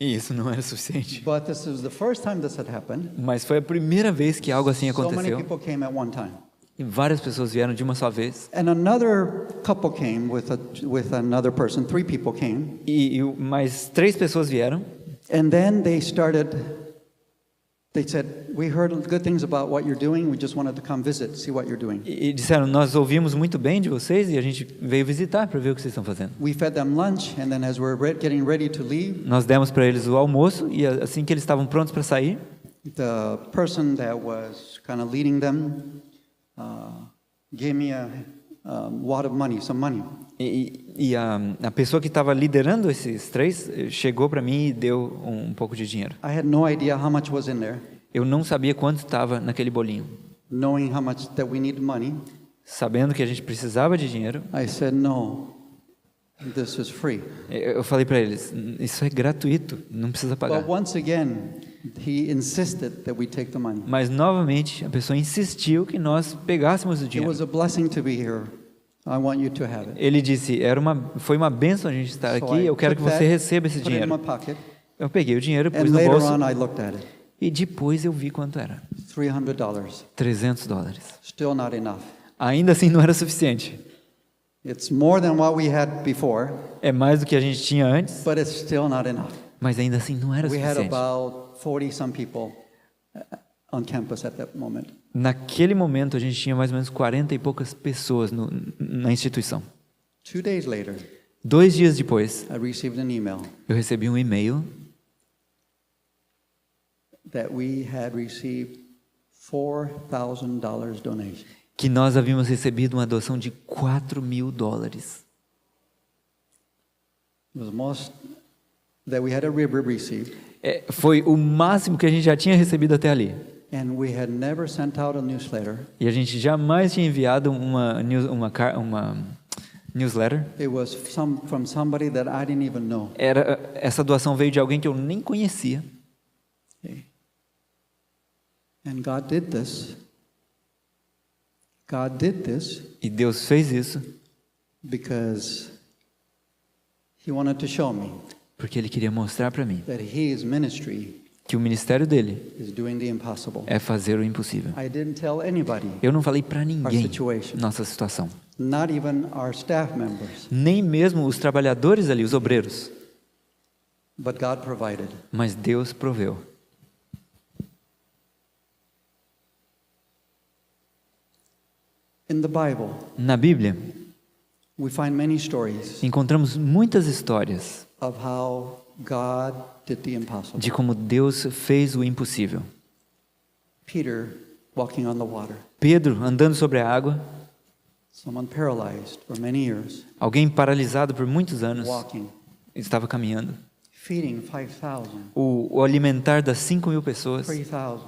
E isso não era suficiente. But this was the first time this had happened. Mas foi a primeira vez que algo assim So many aconteceu. people came at one time. E várias pessoas vieram de uma só vez. And another couple came with another person. 3 people came. E mais 3 pessoas vieram. And then they started They said, "We heard good things about what you're doing. We just wanted to come visit, see what you're doing." E disseram, nós ouvimos muito bem de vocês e a gente veio visitar para ver o que vocês estão fazendo. We fed them lunch, and then as we're getting ready to leave, Nós demos para eles o almoço e assim que eles estavam prontos para sair, the person that was kind of leading them gave me a wad of money, some money. e a pessoa que estava liderando esses 3 chegou para mim e deu um pouco de dinheiro. I had no idea how much was in there. Eu não sabia quanto estava naquele bolinho. Knowing how much that we need money, Sabendo que a gente precisava de dinheiro, I said, "No, this is free." eu falei para eles, isso é gratuito, não precisa pagar. But once again, he insisted that we take the money. Mas novamente a pessoa insistiu que nós pegássemos o It dinheiro. was a blessing to be here. I want you to have it. Ele disse, foi uma bênção a gente estar So aqui, I eu quero que took você that, receba esse put it in my dinheiro. pocket, Eu peguei o dinheiro, pus and no later bolso on I looked at it. e depois eu vi quanto era. $300. $300. Still not enough. Ainda assim não era suficiente. It's more than what we had before, É mais do que a gente tinha antes, but it's still not enough. mas ainda assim não era We had suficiente. about 40 some people on campus at that moment. Naquele momento a gente tinha mais ou menos 40 e poucas pessoas na instituição. 2 days later, 2 dias depois, I received an email eu recebi um e-mail that we had received $4,000 donation. que nós havíamos recebido uma doação de $4.000. It was the most that we had ever received, Foi o máximo que a gente já tinha recebido até ali. and we had never sent out a newsletter. E a gente jamais tinha enviado uma newsletter. It was from somebody that I didn't even know. Essa doação veio de alguém que eu nem conhecia. Okay. And God did this. God did this E Deus fez isso because He wanted to show me porque Ele queria mostrar para mim that His ministry que o ministério dele is doing the impossible. é fazer o impossível. I didn't tell anybody, Eu não falei para ninguém situation. nossa situação. not even our staff members, Nem mesmo os trabalhadores ali, os obreiros. but God provided. Mas Deus proveu. In the Bible, Na Bíblia, we find many stories encontramos muitas histórias of how God did the impossible. de como Deus fez o impossível. Peter walking on the water, Pedro andando sobre a água, someone paralyzed for many years, alguém paralisado por muitos anos, walking, estava caminhando. feeding 5,000, O alimentar das 5.000 pessoas, 3,000,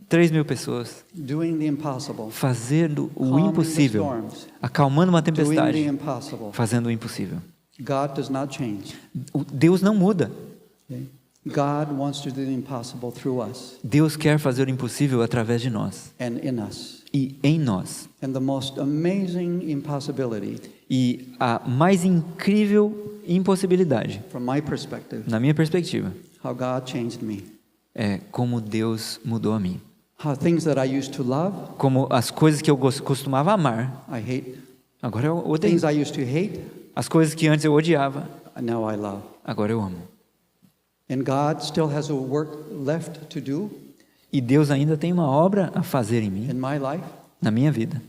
3.000 pessoas, doing the impossible, fazendo o calming the impossível, storms, acalmando uma doing the tempestade, impossible. fazendo o impossível. God does not change. Deus não muda. Okay? God wants to do the impossible through us Deus quer fazer o impossível através de nós and in us. e em nós. And the most amazing impossibility, E a mais incrível impossibilidade, from my perspective, na minha perspectiva, how God changed me. é como Deus mudou a mim. How things that I used to love, Como as coisas que eu costumava amar, I hate. agora eu odeio. Things I used to hate, As coisas que antes eu odiava, now I love. agora eu amo. And God still has a work left to do E Deus ainda tem uma obra a fazer em mim, in my life. na minha vida.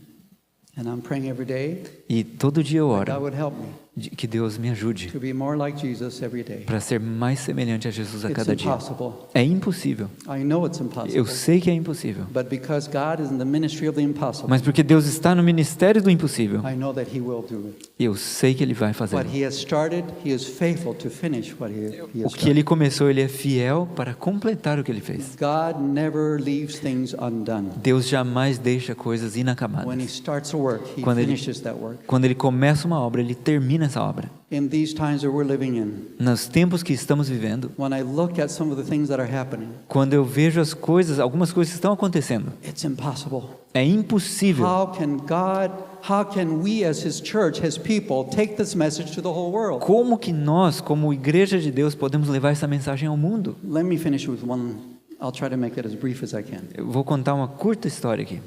And I'm praying every day E todo dia eu that God oro would help me que Deus me ajude to be more like Jesus every day. para ser mais semelhante a Jesus a It's cada dia. impossible. É impossível. I know it's Eu impossible. sei que é impossível. But because God is in the ministry of the impossible, Mas porque Deus está no ministério do impossível, I know that He will do it. eu sei que Ele vai fazer. What He has started, He is faithful to finish what He O has que started. Ele começou, Ele é fiel para completar o que Ele fez. God never leaves things undone. Deus jamais deixa coisas When He inacabadas. starts a work, He Quando ele- finishes that work. Quando Ele começa uma obra, Ele termina essa obra. In these times that we're living in, Nos tempos que estamos vivendo, when I look at some of the things that are happening, quando eu vejo as coisas, algumas coisas que estão acontecendo, it's impossible. é impossível. How can we as His church, His people, take this message to the whole world? Como que nós, como igreja de Deus, podemos levar essa mensagem ao mundo? Let me finish with one. I'll try to make it as brief as I can. Eu vou contar uma curta história aqui.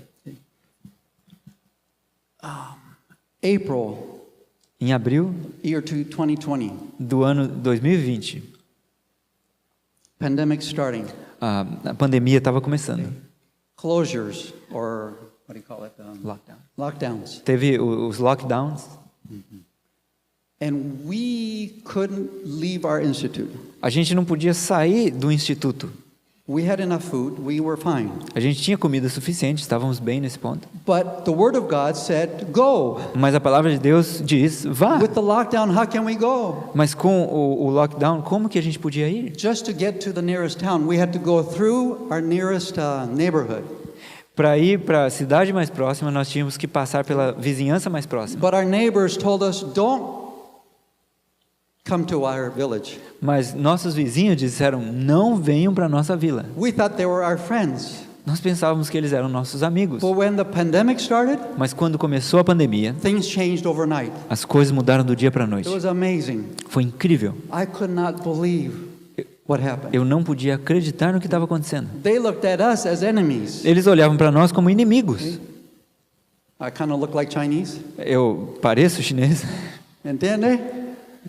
April, Em abril year 2020, do ano 2020, pandemic starting. a pandemia estava começando. closures, or what do you call it? Lockdown. Lockdowns. Teve os lockdowns. And we couldn't leave our institute. A gente não podia sair do instituto. We had enough food, we were fine. A gente tinha comida suficiente, estávamos bem nesse ponto. But the Word of God said, go. Mas a palavra de Deus diz, vá. With the lockdown, how can we go? Mas com o lockdown, como que a gente podia ir? Just to get to the nearest town, we had to go through our nearest neighborhood. Para ir para a cidade mais próxima, nós tínhamos que passar pela vizinhança mais próxima. But our neighbors told us, don't come to our village. Mas nossos vizinhos disseram, não venham para a nossa vila. We thought they were our friends. Nós pensávamos que eles eram nossos amigos. But when the pandemic started, Mas quando começou a pandemia, things changed overnight. as coisas mudaram do dia para a noite. It was amazing. Foi incrível. I could not believe what happened. Eu não podia acreditar no que estava acontecendo. They looked at us as enemies. Eles olhavam para nós como inimigos. I kind of look like Chinese, Eu pareço chinês. and didn't they?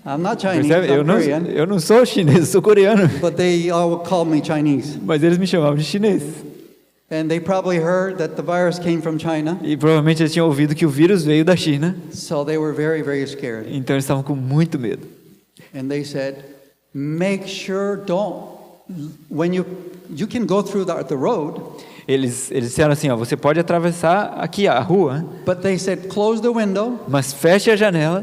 I'm not Chinese, Percebe? I'm Korean. Eu não sou chinês, eu sou coreano. But they all call me Chinese. Mas eles me chamavam de chinês. And they probably heard that the virus came from China, E provavelmente eles tinham ouvido que o vírus veio da China. so they were very, very scared. Então eles estavam com muito medo. And they said, make sure when you can go through the road, Eles disseram assim, ó, você pode atravessar aqui a rua, but they said, close the window, mas feche a janela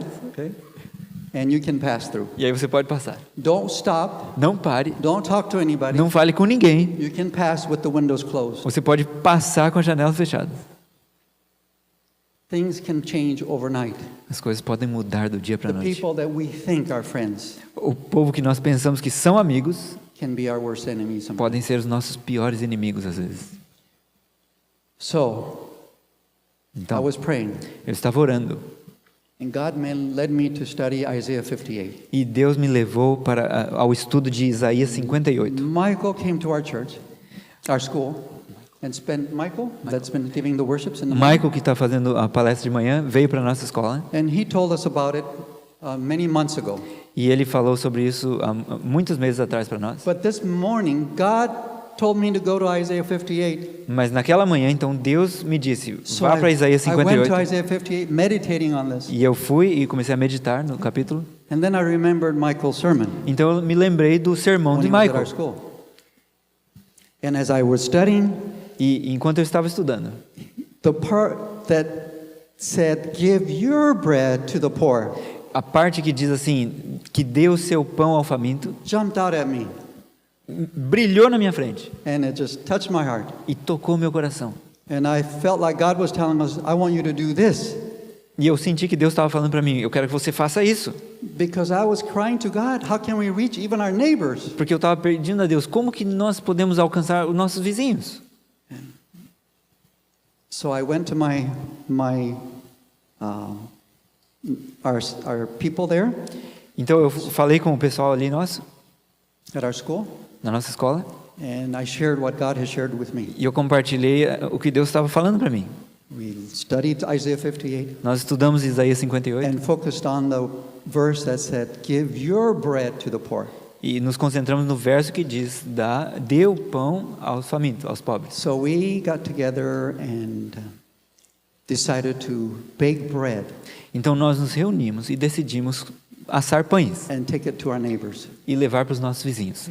and you can pass through. e aí você pode passar. Don't stop, Não pare, don't talk to anybody. não fale com ninguém. You can pass with the windows closed. Você pode passar com a janela fechada. Things can change overnight. As coisas podem mudar do dia para a The noite. people that we think are friends O povo que nós pensamos que são amigos can be our worst enemies sometimes. podem ser os nossos piores inimigos às vezes. So, I Então, was praying, eu estava orando and God led me to study Isaiah 58. e Deus me levou ao estudo de Isaías 58. Michael came to our church, our school, and Michael, that's been giving the worships in the morning, Michael, que está fazendo a palestra de manhã, veio para a nossa escola and he told us about it many months ago. e ele falou sobre isso há muitos meses atrás para nós. But this morning, God told me to go to Isaiah 58. Mas naquela manhã, então, Deus me disse, So vá para Isaías I went to 58. Isaiah 58, meditating on this. E eu fui e comecei a meditar no capítulo. And then I remembered Michael's sermon Então eu me lembrei do sermão when de he was at our Michael. school. And as I was studying, E enquanto eu estava estudando, the part that said, give your bread to the poor, a parte que diz assim, que dê o seu pão ao faminto, jumped out at me. brilhou na minha frente And it just touched my heart. e tocou meu coração. And I felt like God was telling us, I want you to do this. E eu senti que Deus estava falando para mim, eu quero que você faça isso. Because I was crying to God, how can we reach even our neighbors? Porque eu estava pedindo a Deus, como que nós podemos alcançar os nossos vizinhos? So I went to our people there Então eu falei com o pessoal ali nosso, at our school, na nossa escola, and I shared what God has shared with me. e eu compartilhei o que Deus estava falando para mim. We studied Isaiah 58 Nós estudamos Isaías 58 and focused on the verse that said, give your bread to the poor. e nos concentramos no verso que diz, dê o pão aos famintos, aos pobres. So we got together and decided to bake bread Então nós nos reunimos e decidimos assar pães and take it to our neighbors. e levar para os nossos vizinhos.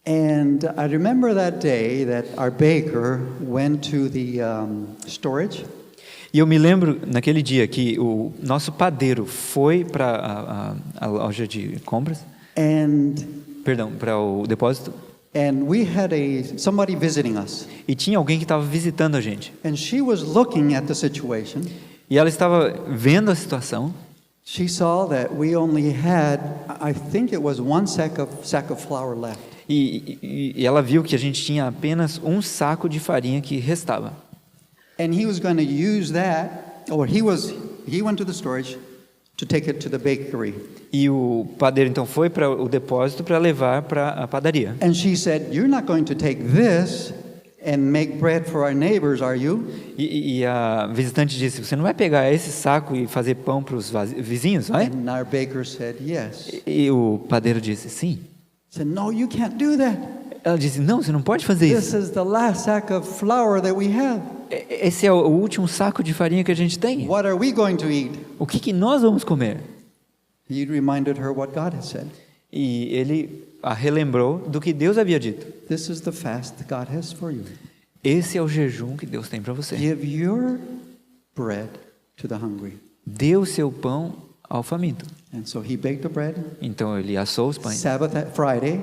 And I remember that day that our baker went to the storage E eu me lembro naquele dia que o nosso padeiro foi para a loja de compras, para o depósito, and we had somebody visiting us. e tinha alguém que estava visitando a gente. And she was looking at the situation. E ela estava vendo a situação. She saw that we only had, I think it was one sack of flour left. E ela viu que a gente tinha apenas um saco de farinha que restava. And he was going to use that, or he went to the storage to take it to the bakery. E o padeiro então foi para o depósito para levar para a padaria. And she said, "You're not going to take this and make bread for our neighbors, are you?" E a visitante disse, você não vai pegar esse saco e fazer pão para os vizinhos, vai? And our baker said, "Yes." E o padeiro disse, sim. He said, "No, you can't do that." Ela disse: não, você não pode fazer This isso. is the last sack of flour that we have. Esse é o último saco de farinha que a gente tem. What are we going to eat? O que nós vamos comer? He reminded her what God had said. E ele a relembrou do que Deus havia dito. This is the fast that God has for you. Esse é o jejum que Deus tem para você. Give your bread to the hungry. Dê o seu pão ao faminto. And so he baked the bread. Então ele assou os pães. Friday,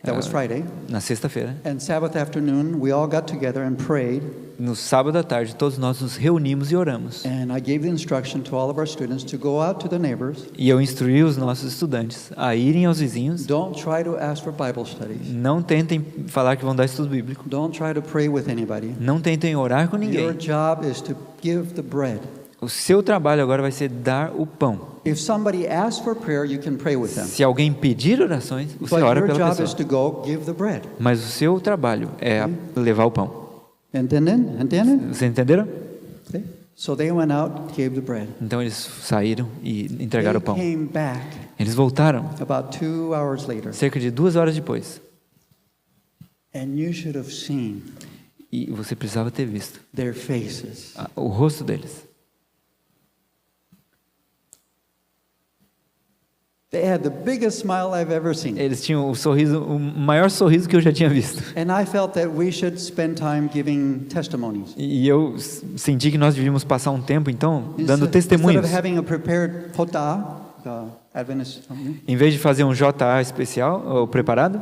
that was Friday. Na sexta-feira. And Sabbath afternoon, we all got together and prayed. No sábado à tarde, todos nós nos reunimos e oramos. And I gave the instruction to all of our students to go out to the neighbors. E eu instruí os nossos estudantes a irem aos vizinhos. Don't try to ask for Bible studies. Não tentem falar que vão dar estudo bíblico. Don't try to pray with anybody. Não tentem orar com Your ninguém. job is to give the bread. O seu trabalho agora vai ser dar o pão. If somebody asks for prayer, you can pray with them. Se alguém pedir orações, você But ora your pela job is pessoa. to go give the bread. Mas o seu trabalho é levar o pão. Entendem? Vocês entenderam? Okay. So they went out, gave the bread. Então eles saíram e entregaram o They pão. came back Eles voltaram about 2 hours later. cerca de 2 horas depois. And you should have seen E você precisava ter visto their faces. o rosto deles. They had the biggest smile I've ever seen. Eles tinham o maior sorriso que eu já tinha visto. And I felt that we should spend time giving testimonies. E eu senti que nós devíamos passar um tempo, então, dando Instead testemunhos. of having a prepared hota, Adventist, Em vez de fazer um JA especial, ou preparado,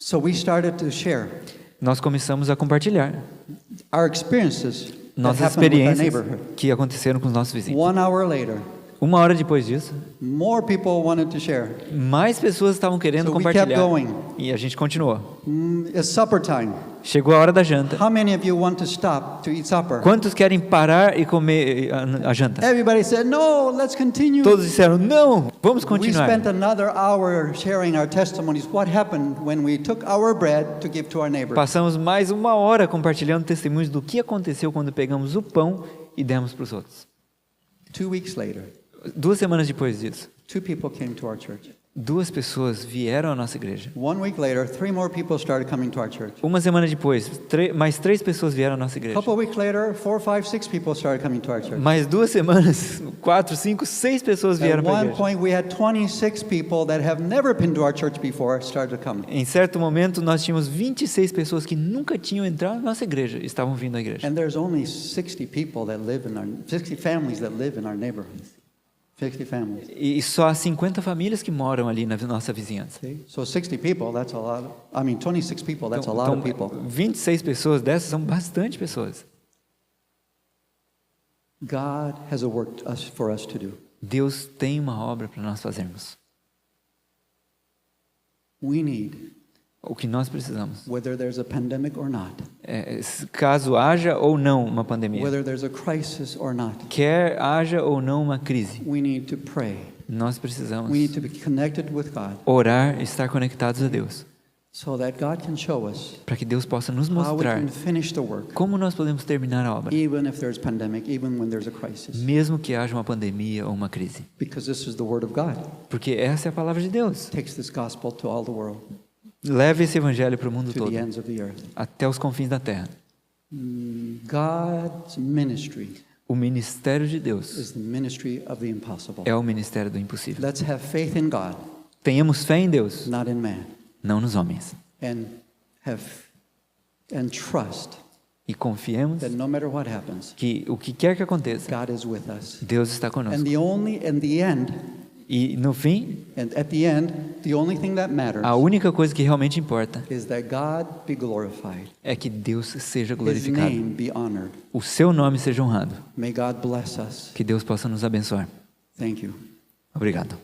so we started to share nós começamos a compartilhar our experiences that nossas happened with our experiências neighborhood. que aconteceram com os nossos vizinhos. 1 hour later, 1 hora depois disso, more people wanted to share. mais pessoas estavam querendo So we kept compartilhar. going. E a gente continuou. It's supper time. Chegou a hora da janta. How many of you want to stop to eat supper? Quantos querem parar e comer a janta? Everybody said, no, let's continue. Todos disseram, não, vamos We continuar. spent another hour sharing our testimonies. What happened when we took our bread to give to our neighbors? Passamos mais 1 hora compartilhando testemunhos do que aconteceu quando pegamos o pão e demos para os outros. 2 weeks later, 2 semanas depois disso, 2 people came to our church. 2 pessoas vieram à nossa igreja. 1 week later, 3 more people started coming to our church. 1 semana depois, mais 3 pessoas vieram à nossa A igreja. couple weeks later, 4, 5, 6 people started coming to our church. Mais 2 semanas, 4, 5, 6 pessoas vieram At para a one igreja. point, we had 26 people that have never been to our church before started coming. Em certo momento, nós tínhamos 26 pessoas que nunca tinham entrado na nossa igreja e estavam vindo à igreja. And there's only 60 people that live in our 60 families that live in our neighborhood. 60 families. E só há 50 famílias que moram ali na nossa vizinhança. See? So 60 people, that's a lot. 26 people, that's a lot of people. 26 pessoas dessas são bastante pessoas. God has a work for us to do. Deus tem uma obra para nós fazermos. We need, O que nós precisamos, whether there's a pandemic or not, caso haja ou não uma pandemia, whether there's a crisis or not, quer haja ou não uma crise, we need to pray. nós precisamos We need to be connected with God orar e estar conectados a Deus, so that God can show us para que Deus possa nos how we mostrar can finish the work, como nós podemos terminar a obra, even if there's pandemic, even when there's a crisis. mesmo que haja uma pandemia ou uma crise, Because this is the word of God. porque essa é a palavra de Deus. Takes this gospel to all the world, Leve esse evangelho para o mundo to todo, the ends of the earth. até os confins da terra. God's ministry O ministério de Deus is the ministry of the impossible. é o ministério do impossível. Let's have faith in God, Tenhamos fé em Deus, not in man, não nos homens. and trust E confiemos that no matter what happens, que o que quer que aconteça, God is with us. Deus está conosco. E no fim, At the end, the only thing that matters a única coisa que realmente importa is that God be glorified, é que Deus seja His glorificado, name be honored. o seu nome seja honrado, May God bless us. que Deus possa nos abençoar. Thank you. Obrigado.